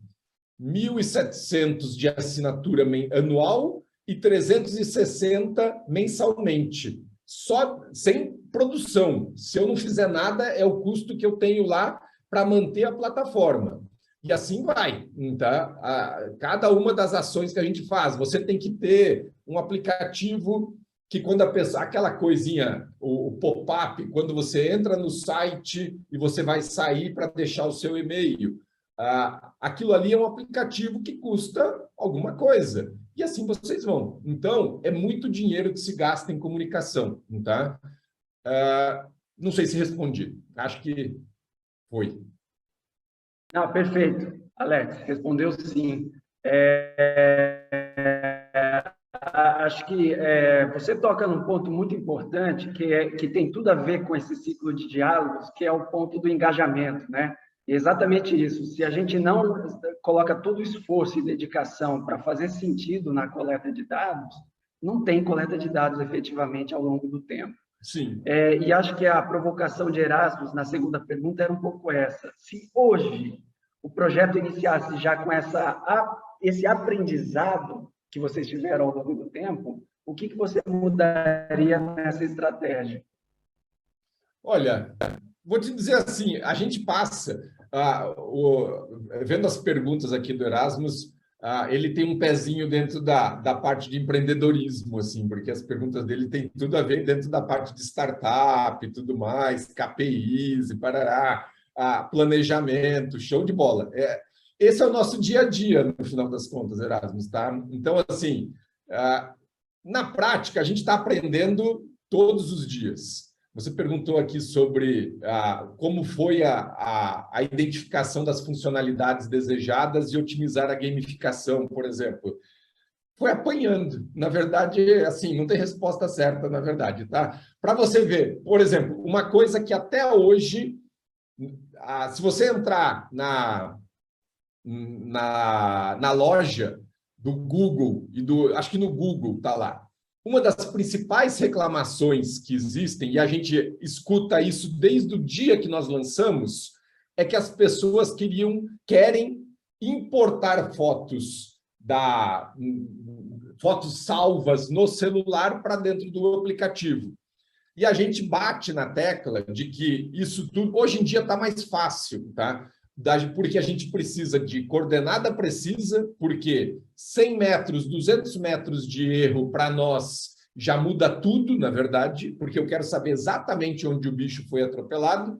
1.700 de assinatura anual e 360 mensalmente. Só sem produção. Se eu não fizer nada, é o custo que eu tenho lá para manter a plataforma. E assim vai. Tá? Cada uma das ações que a gente faz, você tem que ter um aplicativo que quando a pessoa, aquela coisinha, o pop-up, quando você entra no site e você vai sair para deixar o seu e-mail, aquilo ali é um aplicativo que custa alguma coisa. E assim vocês vão. Então, é muito dinheiro que se gasta em comunicação. Tá? Não sei se respondi. Acho que foi. Não, perfeito, Alex. Respondeu sim. Acho que você toca num ponto muito importante, que tem tudo a ver com esse ciclo de diálogos, que é o ponto do engajamento, né? E exatamente isso. Se a gente não coloca todo o esforço e dedicação para fazer sentido na coleta de dados, não tem coleta de dados efetivamente ao longo do tempo. Sim. E acho que a provocação de Erasmus, na segunda pergunta, era um pouco essa. Se hoje o projeto iniciasse já com esse aprendizado que vocês tiveram ao longo do tempo, o que você mudaria nessa estratégia? Olha, vou te dizer assim, a gente passa, vendo as perguntas aqui do Erasmus, ele tem um pezinho dentro da parte de empreendedorismo, assim, porque as perguntas dele têm tudo a ver dentro da parte de startup e tudo mais, KPIs e parará, planejamento, show de bola. Esse é o nosso dia a dia, no final das contas, Erasmus, tá? Então, assim, na prática, a gente está aprendendo todos os dias. Você perguntou aqui sobre como foi a identificação das funcionalidades desejadas e otimizar a gamificação, por exemplo. Foi apanhando. Na verdade, assim, não tem resposta certa, na verdade, tá? Para você ver, por exemplo, uma coisa que até hoje, se você entrar na loja do Google, acho que no Google está lá, uma das principais reclamações que existem, e a gente escuta isso desde o dia que nós lançamos, é que as pessoas querem importar fotos salvas no celular para dentro do aplicativo. E a gente bate na tecla de que isso tudo, hoje em dia, está mais fácil, tá? Porque a gente precisa de coordenada precisa, porque 100 metros, 200 metros de erro, para nós, já muda tudo, na verdade, porque eu quero saber exatamente onde o bicho foi atropelado,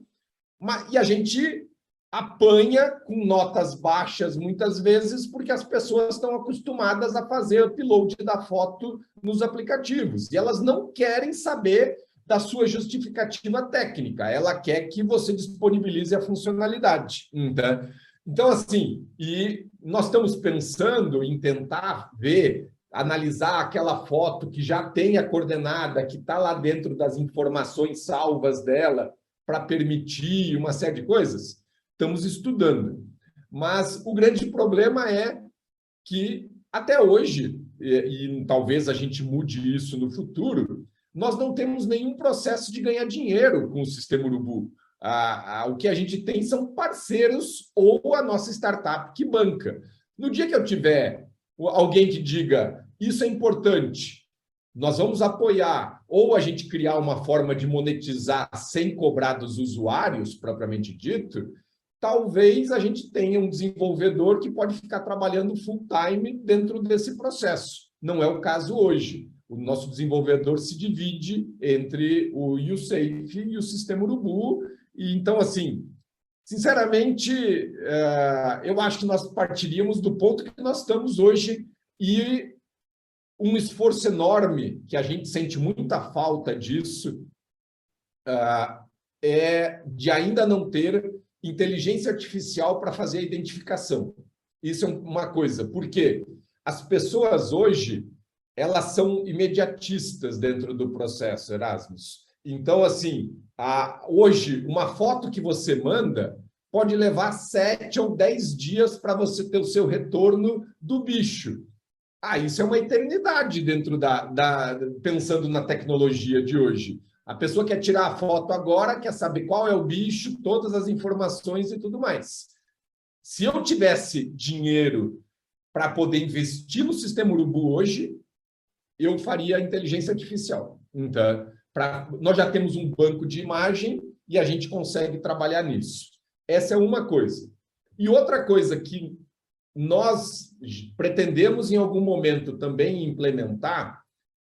e a gente apanha com notas baixas, muitas vezes, porque as pessoas estão acostumadas a fazer upload da foto nos aplicativos, e elas não querem saber da sua justificativa técnica, ela quer que você disponibilize a funcionalidade. Então, assim, e nós estamos pensando em tentar analisar aquela foto que já tem a coordenada, que está lá dentro das informações salvas dela, para permitir uma série de coisas. Estamos estudando. Mas o grande problema é que, até hoje, e talvez a gente mude isso no futuro, nós não temos nenhum processo de ganhar dinheiro com o Sistema Urubu. O que a gente tem são parceiros ou a nossa startup que banca. No dia que eu tiver alguém que diga isso é importante, nós vamos apoiar, ou a gente criar uma forma de monetizar sem cobrar dos usuários, propriamente dito, talvez a gente tenha um desenvolvedor que pode ficar trabalhando full-time dentro desse processo. Não é o caso hoje. O nosso desenvolvedor se divide entre o USafe e o Sistema Urubu. E, então, assim, sinceramente, eu acho que nós partiríamos do ponto que nós estamos hoje e um esforço enorme, que a gente sente muita falta disso, é de ainda não ter inteligência artificial para fazer a identificação. Isso é uma coisa, porque as pessoas hoje elas são imediatistas dentro do processo, Erasmus. Então, assim, hoje, uma foto que você manda pode levar 7 ou 10 dias para você ter o seu retorno do bicho. Isso é uma eternidade dentro pensando na tecnologia de hoje. A pessoa quer tirar a foto agora, quer saber qual é o bicho, todas as informações e tudo mais. Se eu tivesse dinheiro para poder investir no Sistema Urubu hoje, eu faria inteligência artificial. Então, nós já temos um banco de imagem e a gente consegue trabalhar nisso. Essa é uma coisa. E outra coisa que nós pretendemos em algum momento também implementar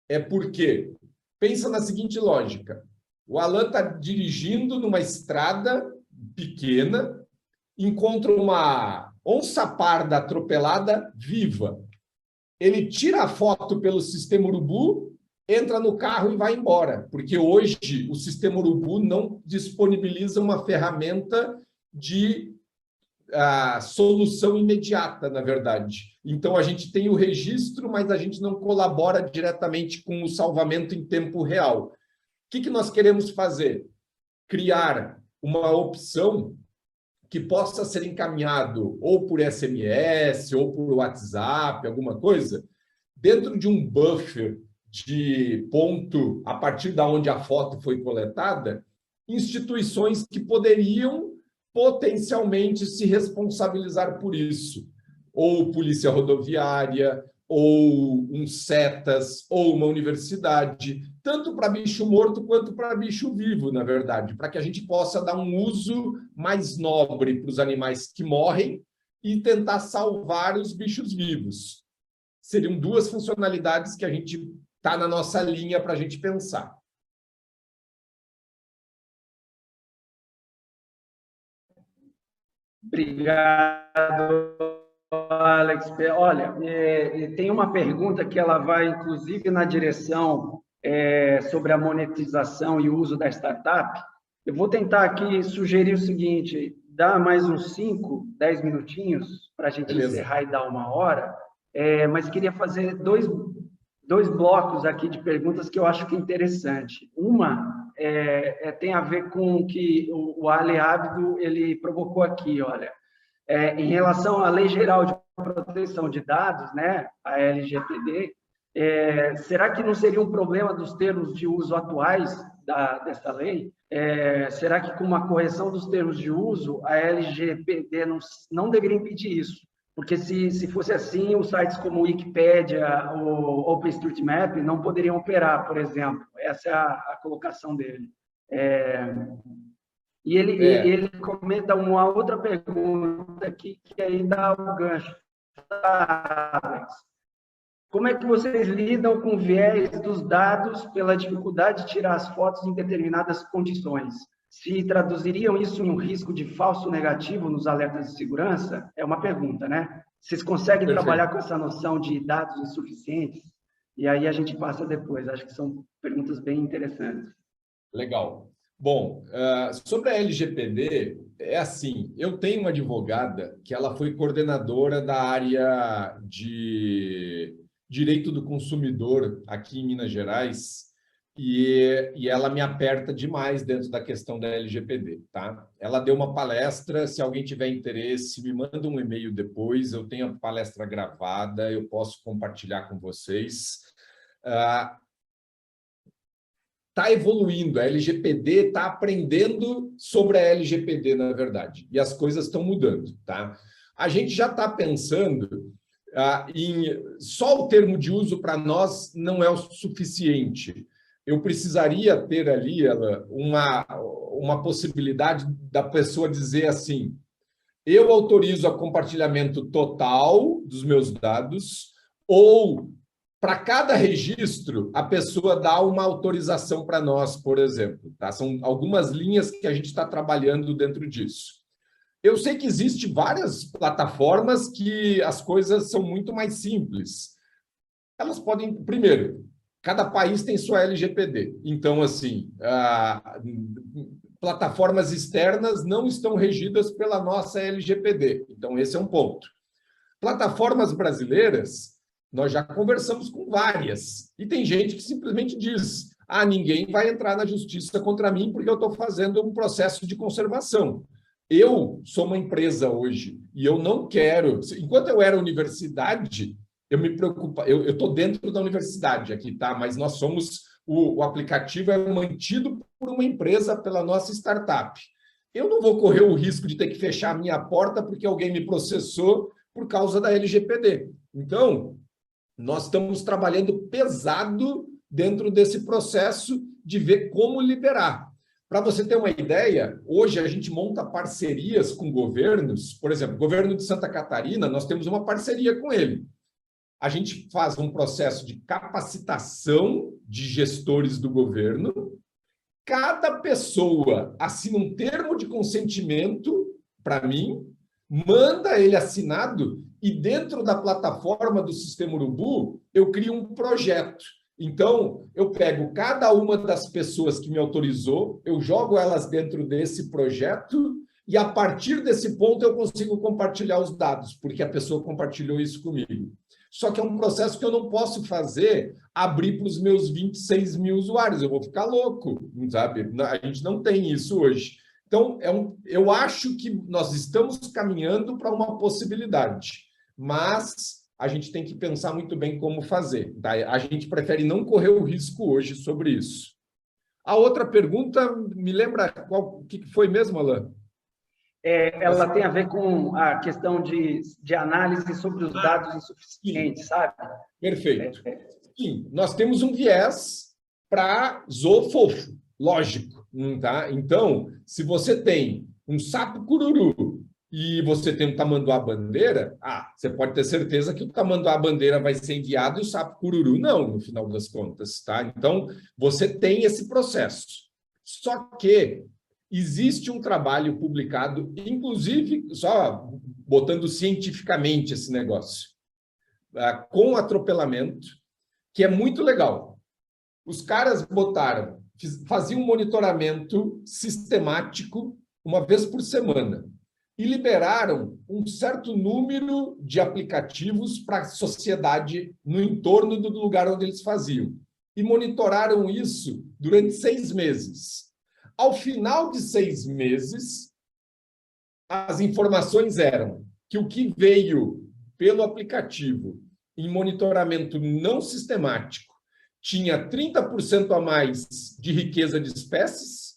é porque, pensa na seguinte lógica, o Alan está dirigindo numa estrada pequena, encontra uma onça parda atropelada viva. Ele tira a foto pelo Sistema Urubu, entra no carro e vai embora, porque hoje o Sistema Urubu não disponibiliza uma ferramenta de solução imediata, na verdade. Então, a gente tem o registro, mas a gente não colabora diretamente com o salvamento em tempo real. O que nós queremos fazer? Criar uma opção que possa ser encaminhado ou por SMS, ou por WhatsApp, alguma coisa, dentro de um buffer de ponto, a partir da onde a foto foi coletada, instituições que poderiam potencialmente se responsabilizar por isso. Ou polícia rodoviária, ou um CETAS, ou uma universidade, tanto para bicho morto quanto para bicho vivo, na verdade, para que a gente possa dar um uso mais nobre para os animais que morrem e tentar salvar os bichos vivos. Seriam duas funcionalidades que a gente está na nossa linha para a gente pensar. Obrigado, Alex. Olha, tem uma pergunta que ela vai, inclusive, na direção sobre a monetização e o uso da startup. Eu vou tentar aqui sugerir o seguinte, dá mais uns 5, 10 minutinhos para a gente encerrar e dar 1 hora, mas queria fazer dois blocos aqui de perguntas que eu acho que é interessante. Uma tem a ver com o que o Ale Abdo ele provocou aqui, olha. Em relação à Lei Geral de Proteção de Dados, né, a LGPD, Será que não seria um problema dos termos de uso atuais dessa lei? Será que, com uma correção dos termos de uso, a LGPD não deveria impedir isso? Porque, se fosse assim, os sites como Wikipédia ou OpenStreetMap não poderiam operar, por exemplo. Essa é a colocação dele. E ele comenta uma outra pergunta aqui, que aí dá o gancho. Alex, como é que vocês lidam com o viés dos dados pela dificuldade de tirar as fotos em determinadas condições? Se traduziriam isso em um risco de falso negativo nos alertas de segurança? É uma pergunta, né? Vocês conseguem trabalhar com essa noção de dados insuficientes? E aí a gente passa depois. Acho que são perguntas bem interessantes. Legal. Bom, sobre a LGPD, é assim, eu tenho uma advogada que ela foi coordenadora da área de direito do consumidor aqui em Minas Gerais e ela me aperta demais dentro da questão da LGPD, tá? Ela deu uma palestra, se alguém tiver interesse, me manda um e-mail depois, eu tenho a palestra gravada, eu posso compartilhar com vocês. Está evoluindo, a LGPD está aprendendo sobre a LGPD, na verdade, e as coisas estão mudando, tá? A gente já está pensando só o termo de uso para nós não é o suficiente. Eu precisaria ter ali uma possibilidade da pessoa dizer assim, eu autorizo a compartilhamento total dos meus dados, ou para cada registro, a pessoa dá uma autorização para nós, por exemplo. Tá? São algumas linhas que a gente está trabalhando dentro disso. Eu sei que existem várias plataformas que as coisas são muito mais simples. Elas podem... Primeiro, cada país tem sua LGPD. Então, assim, plataformas externas não estão regidas pela nossa LGPD. Então, esse é um ponto. Plataformas brasileiras... Nós já conversamos com várias. E tem gente que simplesmente diz, ninguém vai entrar na justiça contra mim porque eu estou fazendo um processo de conservação. Eu sou uma empresa hoje e eu não quero... Enquanto eu era universidade, eu me preocupo... Eu estou dentro da universidade aqui, tá? Mas nós somos... O aplicativo é mantido por uma empresa, pela nossa startup. Eu não vou correr o risco de ter que fechar a minha porta porque alguém me processou por causa da LGPD. Então... Nós estamos trabalhando pesado dentro desse processo de ver como liberar. Para você ter uma ideia, hoje a gente monta parcerias com governos, por exemplo, o governo de Santa Catarina, nós temos uma parceria com ele. A gente faz um processo de capacitação de gestores do governo, cada pessoa assina um termo de consentimento para mim, manda ele assinado e dentro da plataforma do Sistema Urubu eu crio um projeto. Então, eu pego cada uma das pessoas que me autorizou, eu jogo elas dentro desse projeto e a partir desse ponto eu consigo compartilhar os dados, porque a pessoa compartilhou isso comigo. Só que é um processo que eu não posso abrir para os meus 26 mil usuários, eu vou ficar louco, sabe? A gente não tem isso hoje. Então, eu acho que nós estamos caminhando para uma possibilidade, mas a gente tem que pensar muito bem como fazer. Tá? A gente prefere não correr o risco hoje sobre isso. A outra pergunta, me lembra o que foi mesmo, Alain? Ela tem a ver com a questão de análise sobre os dados insuficientes, sabe? Perfeito. Sim, nós temos um viés para zoofofo, lógico. Tá? Então, se você tem um sapo cururu e você tem um tamanduá-bandeira, você pode ter certeza que o tamanduá-bandeira vai ser enviado e o sapo cururu não, no final das contas. Tá? Então, você tem esse processo. Só que existe um trabalho publicado, inclusive, só botando cientificamente esse negócio, com atropelamento, que é muito legal. Os caras faziam um monitoramento sistemático uma vez por semana e liberaram um certo número de aplicativos para a sociedade no entorno do lugar onde eles faziam. E monitoraram isso durante 6 meses. Ao final de 6 meses, as informações eram que o que veio pelo aplicativo em monitoramento não sistemático tinha 30% a mais de riqueza de espécies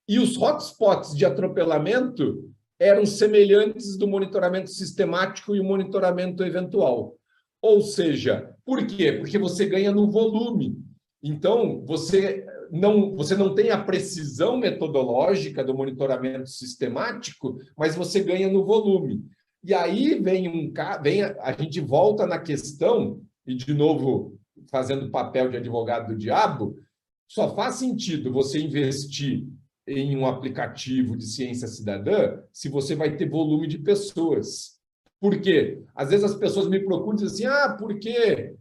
e os hotspots de atropelamento eram semelhantes do monitoramento sistemático e o monitoramento eventual. Ou seja, por quê? Porque você ganha no volume. Então, você não tem a precisão metodológica do monitoramento sistemático, mas você ganha no volume. E aí a gente volta na questão, e de novo, fazendo o papel de advogado do diabo, só faz sentido você investir em um aplicativo de ciência cidadã se você vai ter volume de pessoas. Por quê? Às vezes as pessoas me procuram e dizem assim, porque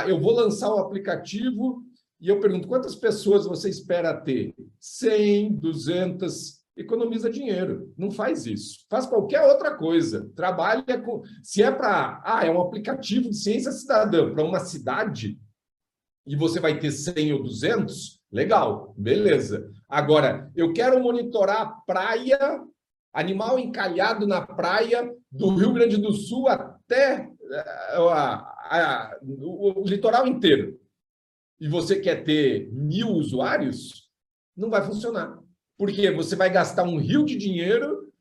eu vou lançar o aplicativo e eu pergunto, quantas pessoas você espera ter? 100, 200, economiza dinheiro. Não faz isso. Faz qualquer outra coisa. Trabalha com... Se é para... é um aplicativo de ciência cidadã para uma cidade e você vai ter 100 ou 200, legal, beleza. Agora, eu quero monitorar a praia, animal encalhado na praia do Rio Grande do Sul até o litoral inteiro. E você quer ter 1000 usuários, não vai funcionar. Porque você vai gastar um rio de dinheiro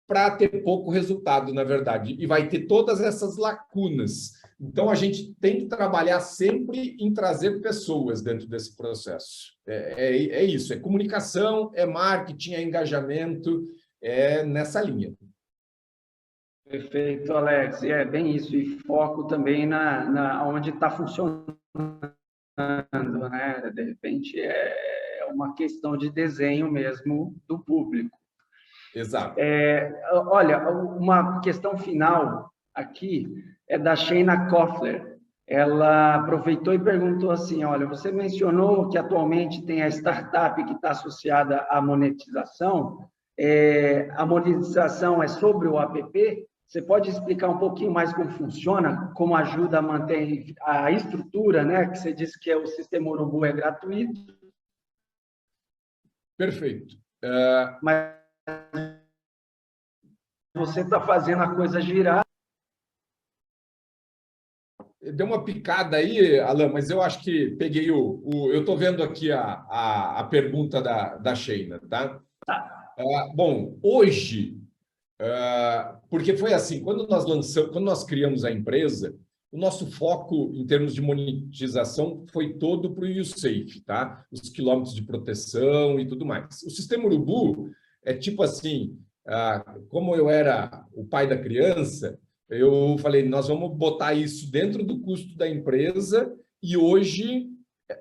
para ter pouco resultado, na verdade, e vai ter todas essas lacunas. Então, a gente tem que trabalhar sempre em trazer pessoas dentro desse processo. É isso, é comunicação, é marketing, é engajamento, é nessa linha. Perfeito, Alex. É bem isso, e foco também onde está funcionando, né? De repente, é uma questão de desenho mesmo do público. Exato. Olha, uma questão final aqui é da Sheina Koffler. Ela aproveitou e perguntou assim, olha, você mencionou que atualmente tem a startup que está associada à monetização. A monetização é sobre o app? Você pode explicar um pouquinho mais como funciona, como ajuda a manter a estrutura, né? Que você disse que o sistema Urubu é gratuito. Perfeito. Mas você está fazendo a coisa girar. Deu uma picada aí, Alan, mas eu acho que peguei eu estou vendo aqui a pergunta da Sheina, tá? Bom, hoje, porque foi assim, quando nós criamos a empresa, o nosso foco em termos de monetização foi todo para o USAFE, tá? Os quilômetros de proteção e tudo mais. O sistema Urubu é tipo assim, como eu era o pai da criança, eu falei, nós vamos botar isso dentro do custo da empresa e hoje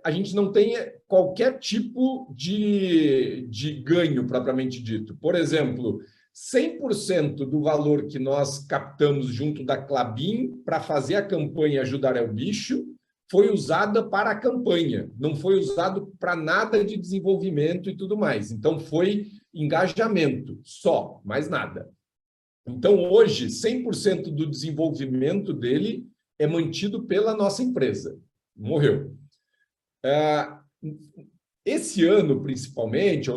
a gente não tem qualquer tipo de ganho propriamente dito. Por exemplo, 100% do valor que nós captamos junto da Klabin para fazer a campanha Ajudar é o Bicho foi usada para a campanha, não foi usado para nada de desenvolvimento e tudo mais. Então, foi engajamento só, mais nada. Então, hoje, 100% do desenvolvimento dele é mantido pela nossa empresa. Morreu. Esse ano, principalmente,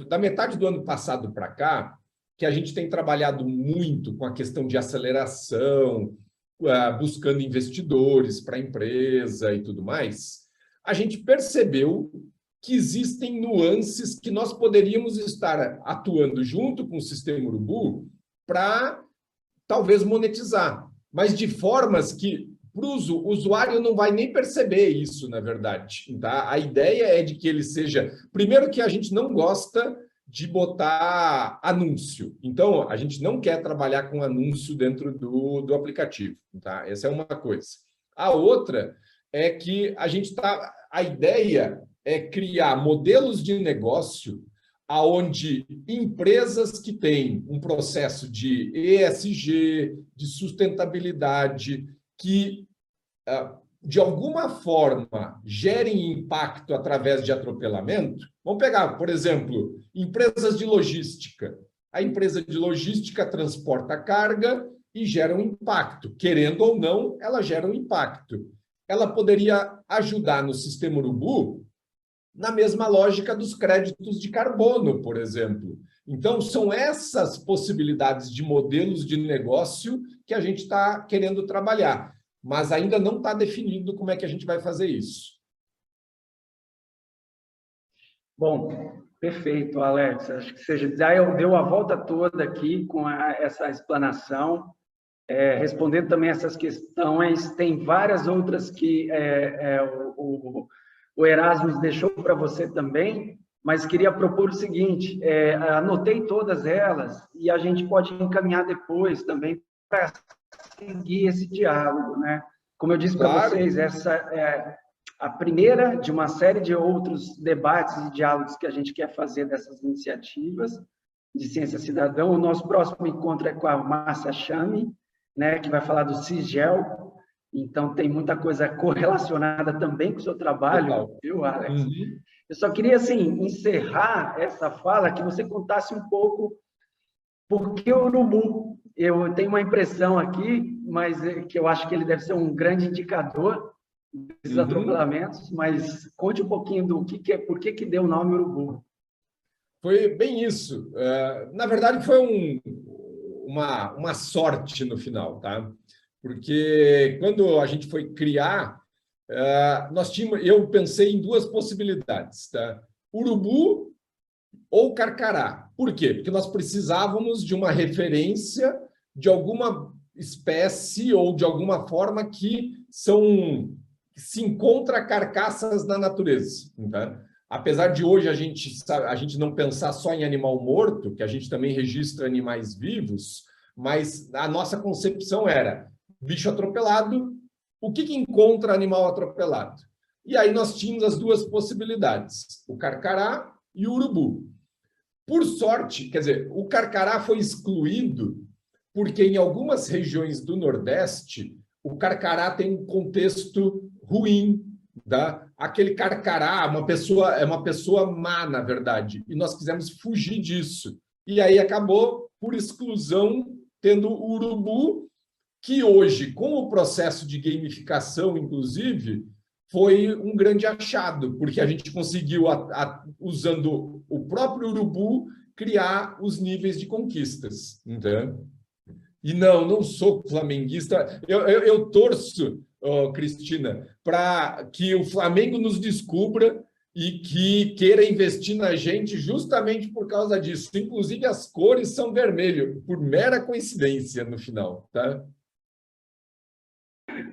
da metade do ano passado para cá, que a gente tem trabalhado muito com a questão de aceleração, buscando investidores para a empresa e tudo mais, a gente percebeu que existem nuances que nós poderíamos estar atuando junto com o Sistema Urubu para, talvez, monetizar, mas de formas que o usuário não vai nem perceber isso, na verdade. Tá? A ideia é de que ele seja... Primeiro que a gente não gosta de botar anúncio. Então, a gente não quer trabalhar com anúncio dentro do aplicativo. Tá? Essa é uma coisa. A outra é que a ideia é criar modelos de negócio aonde empresas que têm um processo de ESG, de sustentabilidade, que, de alguma forma, gerem impacto através de atropelamento. Vamos pegar, por exemplo, empresas de logística. A empresa de logística transporta carga e gera um impacto. Querendo ou não, ela gera um impacto. Ela poderia ajudar no sistema Urubu na mesma lógica dos créditos de carbono, por exemplo. Então, são essas possibilidades de modelos de negócio que a gente está querendo trabalhar. mas ainda não está definido como é que a gente vai fazer isso. Bom, perfeito, Alex. Acho que você já deu a volta toda aqui com essa explanação, respondendo também essas questões. Tem várias outras que o Erasmus deixou para você também, mas queria propor o seguinte, anotei todas elas e a gente pode encaminhar depois também para seguir esse diálogo, né? Como eu disse para vocês, essa é a primeira de uma série de outros debates e diálogos que a gente quer fazer dessas iniciativas de ciência cidadã. O nosso próximo encontro é com a Márcia Chame, né, que vai falar do CISGEL. Então, tem muita coisa correlacionada também com o seu trabalho, viu, Alex? Uhum. Eu só queria, assim, encerrar essa fala, que você contasse um pouco por que o urubu. Eu tenho uma impressão aqui, mas que eu acho que ele deve ser um grande indicador desses atropelamentos, mas conte um pouquinho do por que deu o nome urubu. Foi bem isso. Na verdade, foi uma sorte no final, tá? Porque quando a gente foi criar, eu pensei em duas possibilidades, tá? Urubu ou carcará. Por quê? Porque nós precisávamos de uma referência de alguma espécie ou de alguma forma que se encontra carcaças na natureza. Tá? Apesar de hoje a gente não pensar só em animal morto, que a gente também registra animais vivos, mas a nossa concepção era bicho atropelado, o que encontra animal atropelado? E aí nós tínhamos as duas possibilidades, o carcará e o urubu. Por sorte, quer dizer, o carcará foi excluído porque em algumas regiões do Nordeste o carcará tem um contexto ruim, tá? Aquele carcará é uma pessoa má, na verdade, e nós quisemos fugir disso. E aí acabou, por exclusão, tendo o urubu, que hoje, com o processo de gamificação, inclusive, foi um grande achado, porque a gente conseguiu, usando o próprio urubu, criar os níveis de conquistas. Então, e não sou flamenguista, eu torço, Cristina, para que o Flamengo nos descubra e que queira investir na gente justamente por causa disso. Inclusive, as cores são vermelho, por mera coincidência no final, tá?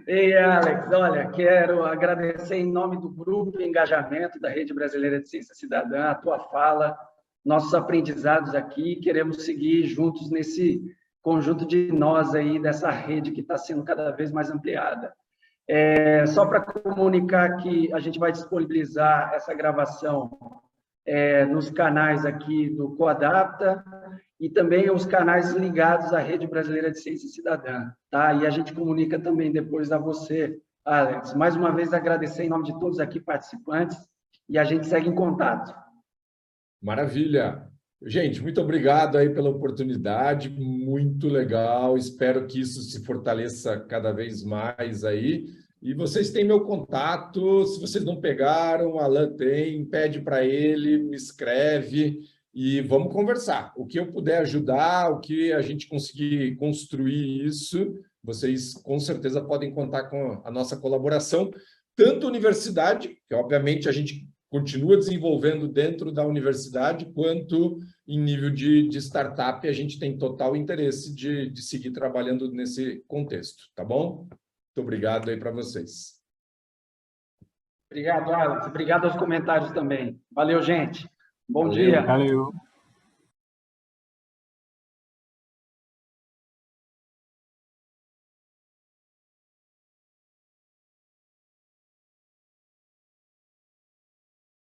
Ei, Alex, olha, quero agradecer em nome do Grupo Engajamento da Rede Brasileira de Ciência Cidadã a tua fala, nossos aprendizados aqui, queremos seguir juntos nesse conjunto de nós aí, dessa rede que está sendo cada vez mais ampliada. Só para comunicar que a gente vai disponibilizar essa gravação nos canais aqui do Coadapta e também os canais ligados à Rede Brasileira de Ciência Cidadã, tá? E a gente comunica também depois a você, Alex. Mais uma vez, agradecer em nome de todos aqui participantes e a gente segue em contato. Maravilha! Gente, muito obrigado aí pela oportunidade, muito legal, espero que isso se fortaleça cada vez mais aí. E vocês têm meu contato, se vocês não pegaram, o Alan tem, pede para ele, me escreve e vamos conversar. O que eu puder ajudar, o que a gente conseguir construir isso, vocês com certeza podem contar com a nossa colaboração, tanto a universidade, que obviamente a gente continua desenvolvendo dentro da universidade, quanto em nível de startup, a gente tem total interesse de seguir trabalhando nesse contexto, tá bom? Muito obrigado aí para vocês. Obrigado, Alex. Obrigado aos comentários também. Valeu, gente. Bom dia. Valeu.